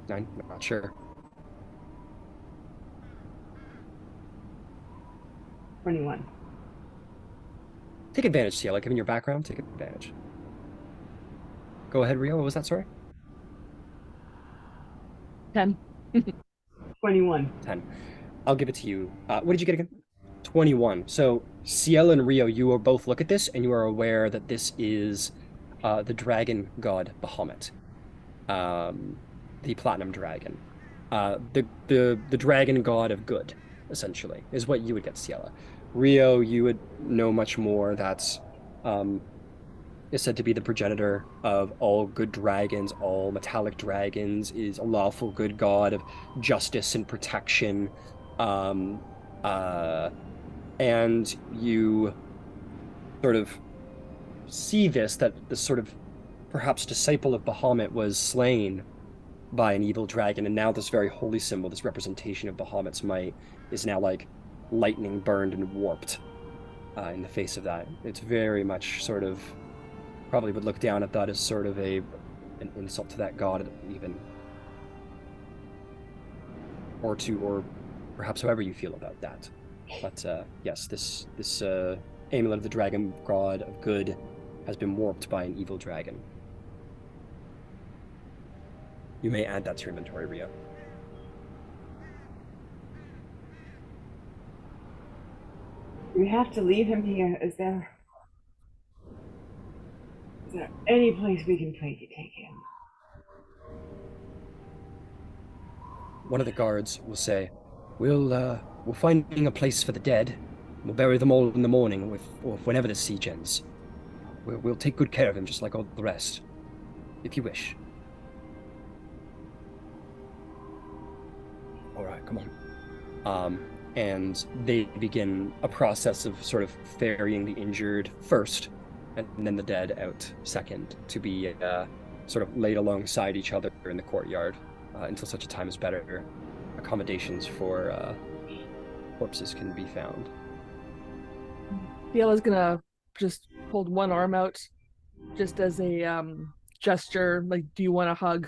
I'm not sure. 21. Take advantage, Ciela. Given your background, take advantage. Go ahead, Rio. What was that, sorry? 10. 21. 10. I'll give it to you. What did you get again? 21. So Ciel and Rio, you are both look at this and you are aware that this is the dragon god Bahamut, the platinum dragon, the dragon god of good, essentially, is what you would get, Ciela. Rio, you would know much more. That's is said to be the progenitor of all good dragons, all metallic dragons, is a lawful good god of justice and protection. And you sort of see that this sort of perhaps disciple of Bahamut was slain by an evil dragon, and now this very holy symbol, this representation of Bahamut's might, is now like lightning burned and warped in the face of that. It's very much sort of, probably would look down at that as sort of an insult to that god, even, or perhaps however you feel about that. But yes, this amulet of the dragon god of good has been warped by an evil dragon. You may add that to your inventory, Rio. We have to leave him here. Is there any place we can take him? One of the guards will say, We're finding a place for the dead. We'll bury them all in the morning, or whenever the siege ends. We'll take good care of them, just like all the rest, if you wish. All right, come on. And they begin a process of sort of ferrying the injured first, and then the dead out second, to be sort of laid alongside each other in the courtyard until such a time as better accommodations for corpses can be found. Ciela's gonna just hold one arm out, just as a gesture, like, do you want a hug,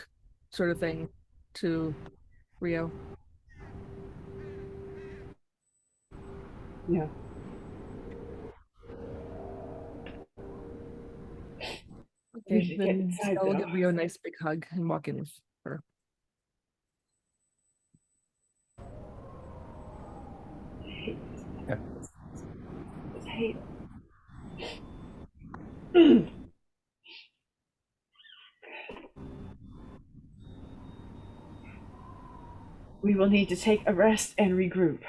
sort of thing, to Rio. Yeah. Okay, then I'll give Rio a nice big hug and walk in with her. Hey. We will need to take a rest and regroup.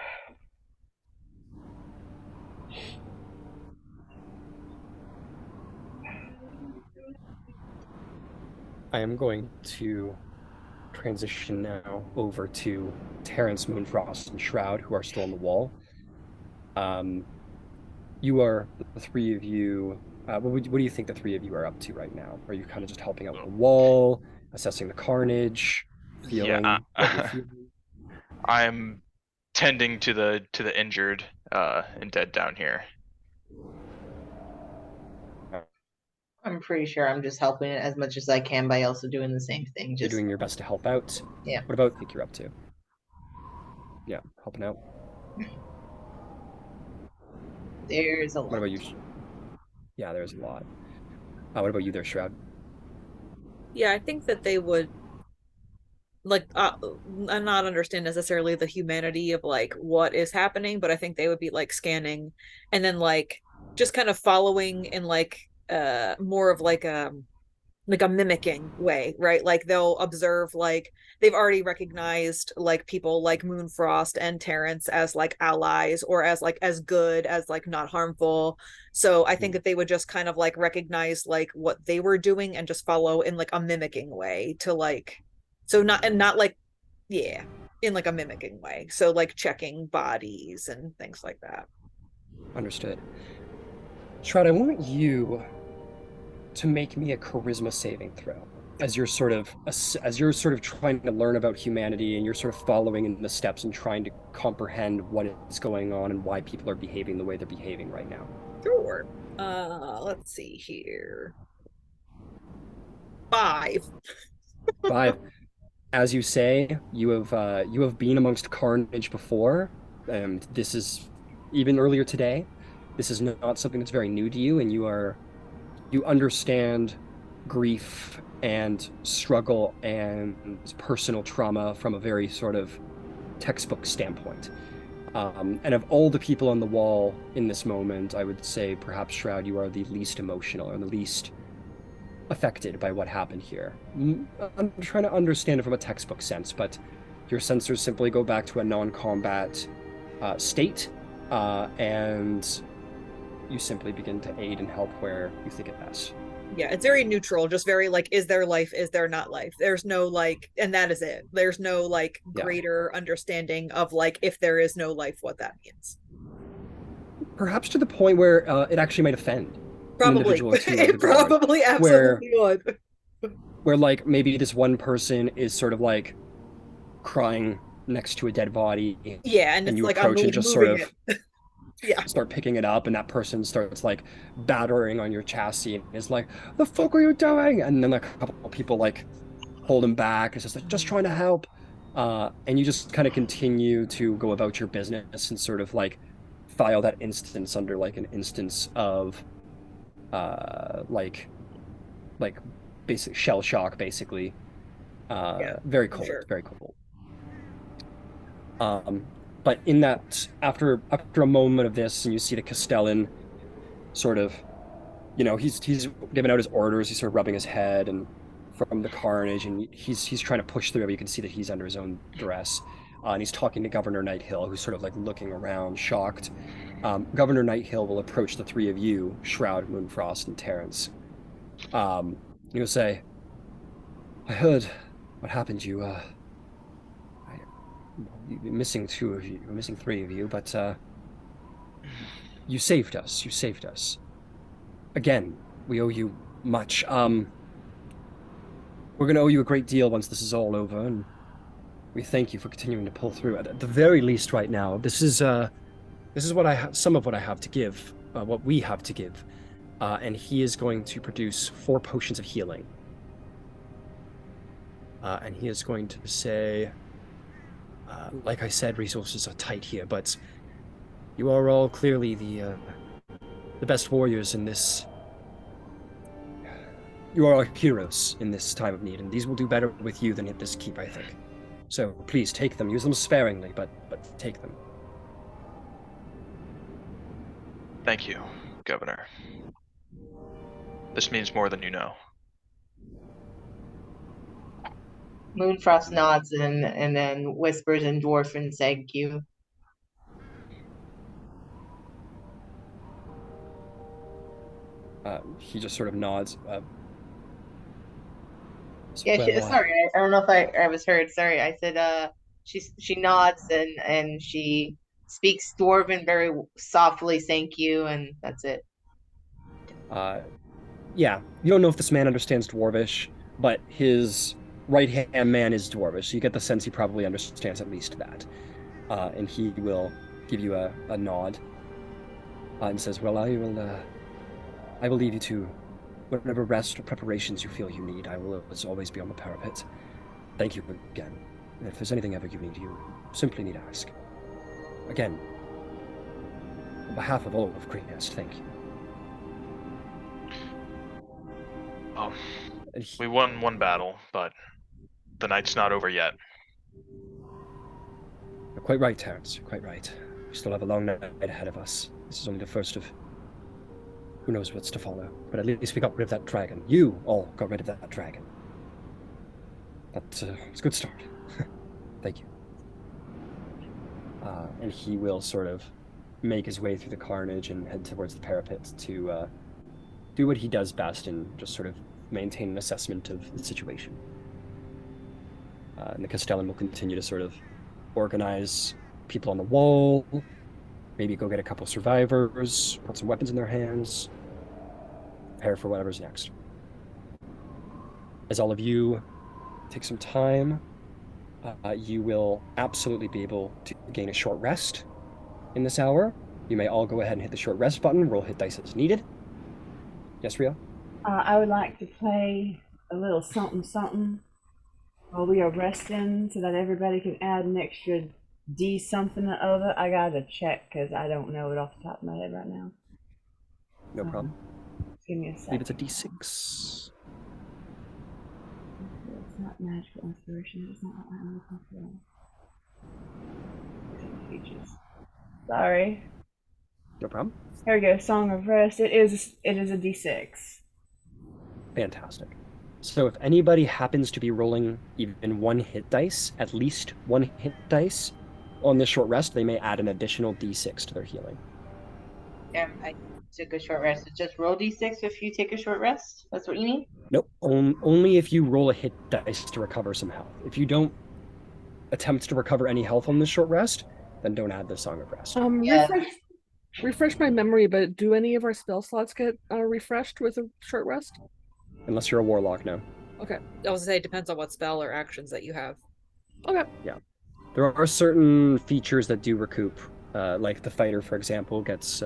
I am going to transition now over to Terrence, Moonfrost, and Shroud, who are still on the wall. You are, the three of you, what do you think the three of you are up to right now? Are you kind of just helping out with the wall, assessing the carnage, feeling? Yeah, I'm tending to the injured and dead down here. I'm pretty sure I'm just helping it as much as I can by also doing the same thing. You're doing your best to help out. Yeah. What about think you're up to? Yeah, helping out. There's a lot. What about you? Yeah, there's a lot. What about you there, Shroud? Yeah, I think that they would I'm not understand necessarily the humanity of like what is happening, but I think they would be like scanning and then like just kind of following in like more of like a mimicking way, right? Like they'll observe, like they've already recognized like people like Moonfrost and Terrence as like allies or as like as good, as like not harmful. So I think that they would just kind of like recognize like what they were doing and just follow in like a mimicking way to like, so not like, yeah, in like a mimicking way. So like checking bodies and things like that. Understood. Shroud, I want you to make me a charisma saving throw as you're sort of trying to learn about humanity, and you're sort of following in the steps and trying to comprehend what is going on and why people are behaving the way they're behaving right now. Sure. Let's see here. 5. 5. As you say, you have been amongst carnage before, and this is even earlier today. This is not something that's very new to you, and you understand grief and struggle and personal trauma from a very sort of textbook standpoint. And of all the people on the wall in this moment, I would say perhaps Shroud, you are the least emotional or the least affected by what happened here. I'm trying to understand it from a textbook sense, but your sensors simply go back to a non-combat state, and you simply begin to aid and help where you think it best. Yeah, it's very neutral, just very like, is there life, is there not life? There's no like, and that is it. There's no like greater understanding of like, if there is no life, what that means. Perhaps to the point where it actually might offend. Probably. It probably absolutely would. Where like maybe this one person is sort of like crying next to a dead body. Yeah, and it's you like approach and just sort of yeah, start picking it up, and that person starts like battering on your chassis and is like, "The fuck are you doing?" And then like a couple of people like hold him back. It's just like, just trying to help. And you just kind of continue to go about your business and sort of like file that instance under like an instance of like basic shell shock, basically. Very cold, sure. Very cold. But in that, after a moment of this, and you see the Castellan sort of, he's giving out his orders. He's sort of rubbing his head and from the carnage, and he's trying to push through. But you can see that he's under his own duress, and he's talking to Governor Nighthill, who's sort of like looking around, shocked. Governor Nighthill will approach the three of you, Shroud, Moonfrost, and Terrence. He'll say, "I heard what happened. You're missing two of you. We're missing three of you, but you saved us. You saved us. Again, we owe you much. We're going to owe you a great deal once this is all over, and we thank you for continuing to pull through. At the very least, right now, this is what some of what I have to give, what we have to give, and he is going to produce 4 potions of healing, and he is going to say." Like I said, resources are tight here, but you are all clearly the best warriors in this. You are our heroes in this time of need, and these will do better with you than at this keep, I think. So please take them. Use them sparingly, but take them. Thank you, Governor. This means more than you know. Moonfrost nods and then whispers in Dwarven, "Thank you." He just sort of nods. Yeah, sorry, I don't know if I was heard. Sorry, I said she nods and she speaks Dwarven very softly, "Thank you," and that's it. Yeah, you don't know if this man understands Dwarvish, but his right-hand man is Dwarvish, so you get the sense he probably understands at least that. And he will give you a nod and says, "Well, I will leave you to whatever rest or preparations you feel you need. I will always be on the parapet. Thank you again. And if there's anything ever you need, you simply need to ask. Again, on behalf of all of Greenest, thank you." Oh, we won one battle, but the night's not over yet. You're quite right, Terrence. You're quite right. We still have a long night ahead of us. This is only the first of who knows what's to follow. But at least we got rid of that dragon. You all got rid of that dragon. That's a good start. Thank you. And he will sort of make his way through the carnage and head towards the parapet to do what he does best and just sort of maintain an assessment of the situation. And the Castellan will continue to sort of organize people on the wall, maybe go get a couple survivors, put some weapons in their hands, prepare for whatever's next. As all of you take some time, you will absolutely be able to gain a short rest in this hour. You may all go ahead and hit the short rest button, roll hit dice as needed. Yes, Rio? I would like to play a little something while we are resting so that everybody can add an extra D something or other. I gotta check because I don't know it off the top of my head right now. No problem. Give me a second. I believe it's a D6. It's not magical inspiration. It's not what I'm looking for. Pages. Sorry. No problem. Here we go. Song of Rest. It is a D6. Fantastic. So if anybody happens to be rolling even one hit dice, at least one hit dice on this short rest, they may add an additional D6 to their healing. I took a short rest. So just roll d6 if you take a short rest? That's what you mean? Nope. Only if you roll a hit dice to recover some health. If you don't attempt to recover any health on this short rest, then don't add the Song of Rest. Yeah. Refresh my memory, but do any of our spell slots get refreshed with a short rest? Unless you're a warlock, no. Okay. I was gonna say it depends on what spell or actions that you have. Okay. Yeah. There are certain features that do recoup. Like the fighter, for example, gets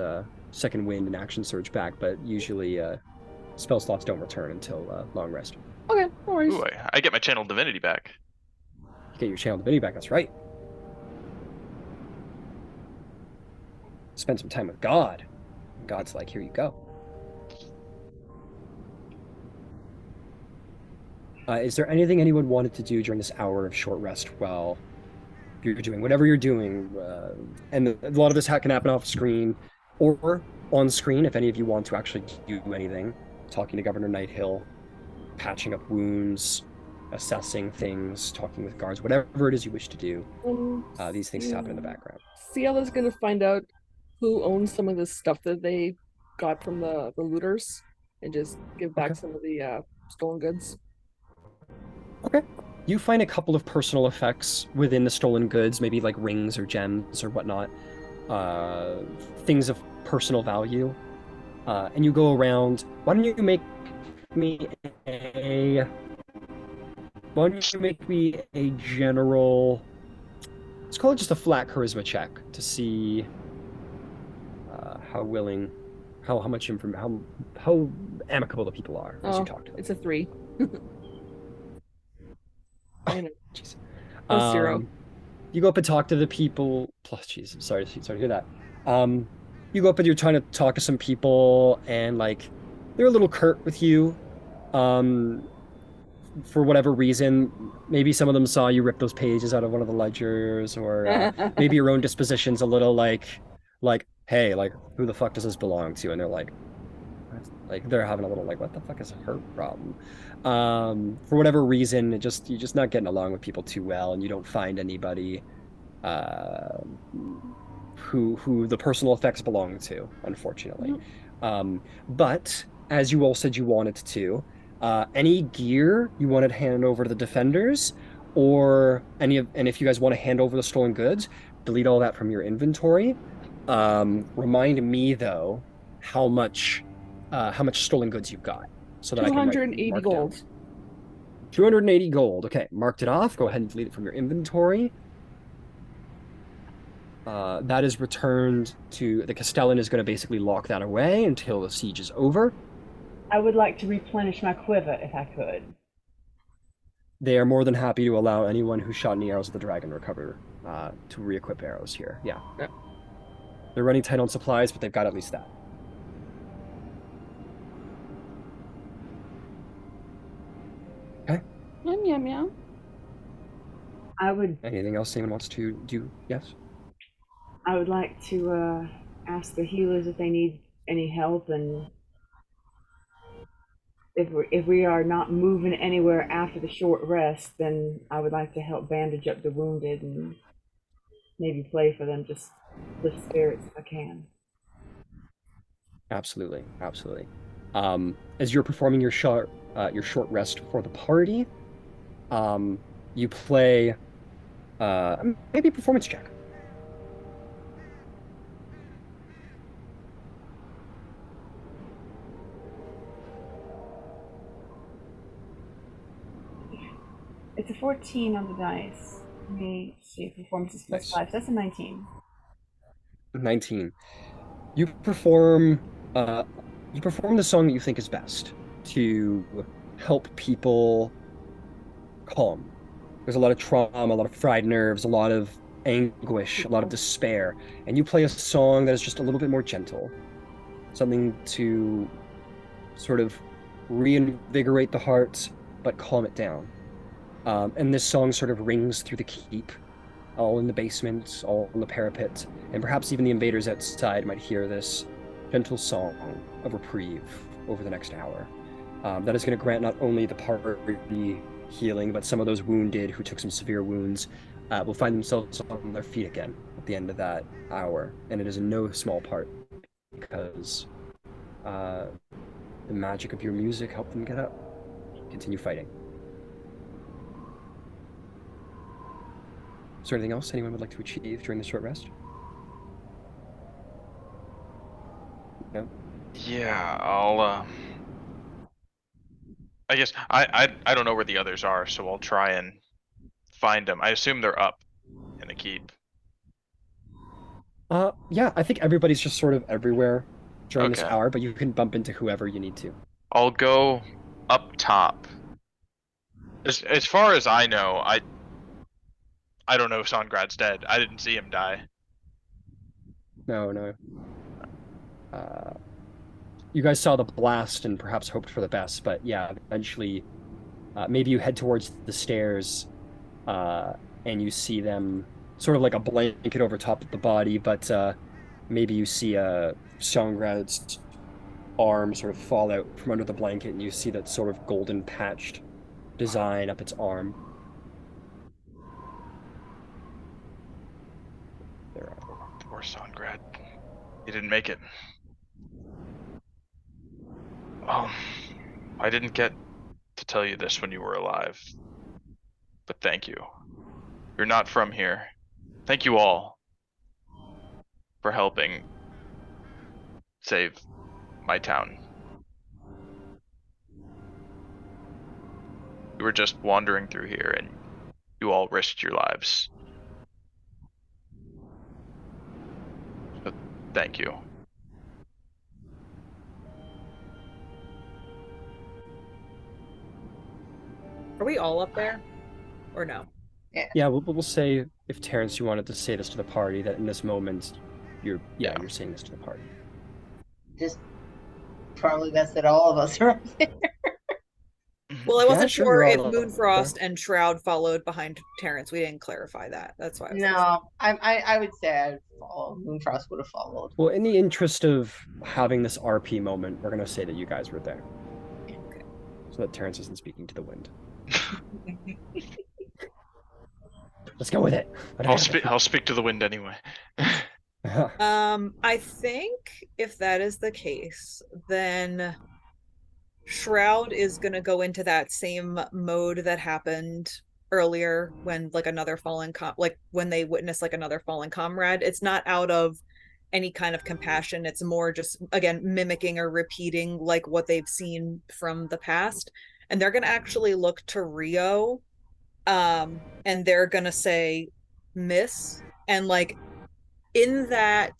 second wind and action surge back, but usually spell slots don't return until long rest. Okay, no worries. Ooh, I get my channel divinity back. You get your channel divinity back, that's right. Spend some time with God. God's like, here you go. Is there anything anyone wanted to do during this hour of short rest while you're doing whatever you're doing? And a lot of this can happen off screen or on screen if any of you want to actually do anything. Talking to Governor Nighthill, patching up wounds, assessing things, talking with guards, whatever it is you wish to do. These things happen in the background. Ciela's gonna find out who owns some of the stuff that they got from the looters and just give back some of the stolen goods. Okay. You find a couple of personal effects within the stolen goods, maybe like rings or gems or whatnot, things of personal value. And you go around. Why don't you make me a general, let's call it just a flat charisma check to see how willing, how much information, how amicable the people are as you talk to them. It's a 3. I know. Jeez. Plus 0. You go up and talk to the people. Plus, jeez, sorry to hear that. You go up and you're trying to talk to some people, and like they're a little curt with you. For whatever reason, maybe some of them saw you rip those pages out of one of the ledgers, or maybe your own disposition's a little like, hey, like who the fuck does this belong to? And they're like they're having a little like, what the fuck is her problem? For whatever reason, you're just not getting along with people too well, and you don't find anybody who the personal effects belong to, unfortunately. But as you all said you wanted to, any gear you wanted to hand over to the defenders, or and if you guys want to hand over the stolen goods, delete all that from your inventory. Remind me though how much stolen goods you've got, so that I can 280 gold. down. 280 gold. Okay, marked it off. Go ahead and delete it from your inventory. That is returned to the Castellan. Is going to basically lock that away until the siege is over. I would like to replenish my quiver if I could. They are more than happy to allow anyone who shot any arrows at the dragon recover to re-equip arrows here. Yeah. They're running tight on supplies, but they've got at least that. Okay. Yum, yum. I would. Anything else anyone wants to do? Yes. I would like to ask the healers if they need any help, and if we are not moving anywhere after the short rest, then I would like to help bandage up the wounded and maybe play for them, just lift spirits if I can. Absolutely. As you're performing your short rest for the party, you play maybe a performance check. It's a 14 on the dice. Let me see. Performance is plus Nice. 5. So that's a 19. 19. You perform the song that you think is best to help people calm. There's a lot of trauma, a lot of fried nerves, a lot of anguish, a lot of despair, and you play a song that is just a little bit more gentle, something to sort of reinvigorate the heart but calm it down. And this song sort of rings through the keep all in the basement, all on the parapet, and perhaps even the invaders outside might hear this gentle song of reprieve over the next hour. That is going to grant not only the party healing, but some of those wounded who took some severe wounds will find themselves on their feet again at the end of that hour. And it is in no small part because the magic of your music helped them get up, continue fighting. Is there anything else anyone would like to achieve during the short rest? No? Yeah, I'll I guess I don't know where the others are, so I'll try and find them. I assume they're up in the keep. Yeah, I think everybody's just sort of everywhere during this Okay. hour, but you can bump into whoever you need to. I'll go up top. As far as I know, I don't know if Songrad's dead. I didn't see him die. No. You guys saw the blast and perhaps hoped for the best, but yeah, eventually, maybe you head towards the stairs, and you see them sort of like a blanket over top of the body, but maybe you see Songrad's arm sort of fall out from under the blanket, and you see that sort of golden patched design up its arm. Poor Songrad. He didn't make it. I didn't get to tell you this when you were alive. But thank you. You're not from here. Thank you all for helping save my town. You were just wandering through here and you all risked your lives. But thank you. Are we all up there? Or no? Yeah, we'll say, if Terrence, you wanted to say this to the party, that in this moment, you're saying this to the party. Just probably best that all of us are up there. Well, I wasn't sure if Moonfrost and Shroud followed behind Terrence. We didn't clarify that. That's why. I would say I'd follow. Moonfrost would have followed. Well, in the interest of having this RP moment, we're gonna say that you guys were there, Okay. so that Terrence isn't speaking to the wind. Let's go with it. I'll speak to the wind anyway. I think if that is the case, then Shroud is gonna go into that same mode that happened earlier when like another fallen when they witnessed like another fallen comrade. It's not out of any kind of compassion. It's more just, again, mimicking or repeating like what they've seen from the past. And they're gonna actually look to Rio, and they're gonna say, "Miss," and like in that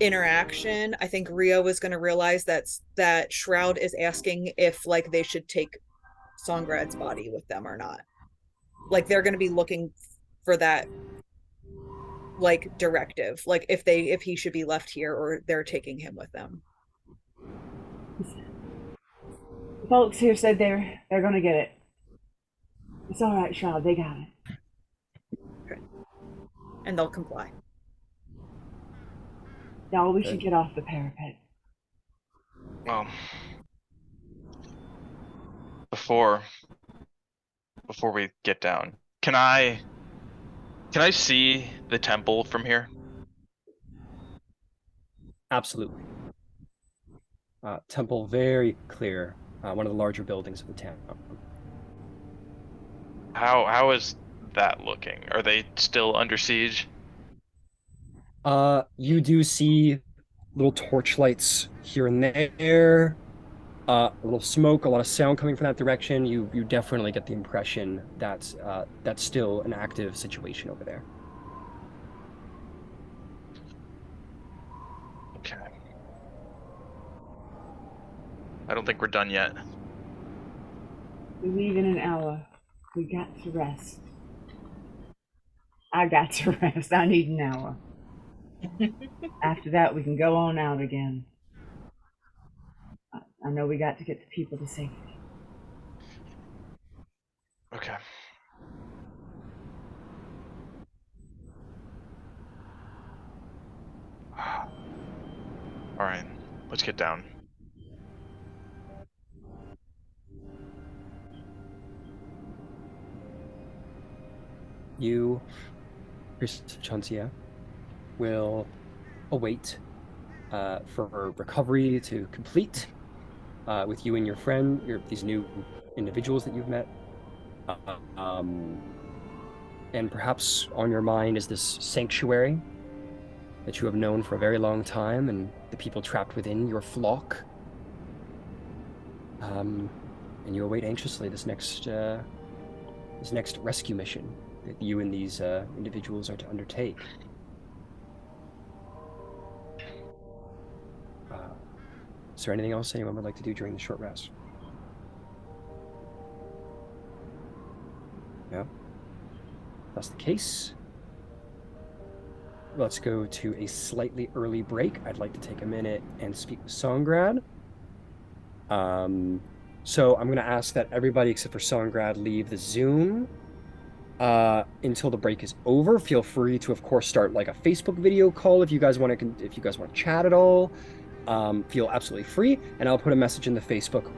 interaction, I think Rio is going to realize that Shroud is asking if like they should take Songrad's body with them or not. Like they're going to be looking for that like directive, like if he should be left here or they're taking him with them. The folks here said they're going to get it. It's all right, Shroud. They got it. Okay. And they'll comply. Y'all, we should get off the parapet. Well, before we get down, can I see the temple from here? Absolutely. Temple, very clear. One of the larger buildings of the town. How is that looking? Are they still under siege? You do see little torch lights here and there, a little smoke, a lot of sound coming from that direction. You definitely get the impression that that's still an active situation over there. Okay. I don't think we're done yet. We leave in an hour. We got to rest. I got to rest. I need an hour. After that, we can go on out again. I know we got to get the people to safety. Okay. All right, let's get down. You, Chantia, will await for recovery to complete with you and your friend, these new individuals that you've met. And perhaps on your mind is this sanctuary that you have known for a very long time, and the people trapped within your flock. And you await anxiously this next rescue mission that you and these individuals are to undertake. Is there anything else anyone would like to do during the short rest? No? If that's the case, let's go to a slightly early break. I'd like to take a minute and speak with Songrad. So I'm going to ask that everybody except for Songrad leave the Zoom until the break is over. Feel free to, of course, start like a Facebook video call if you guys want to chat at all. Feel absolutely free, and I'll put a message in the Facebook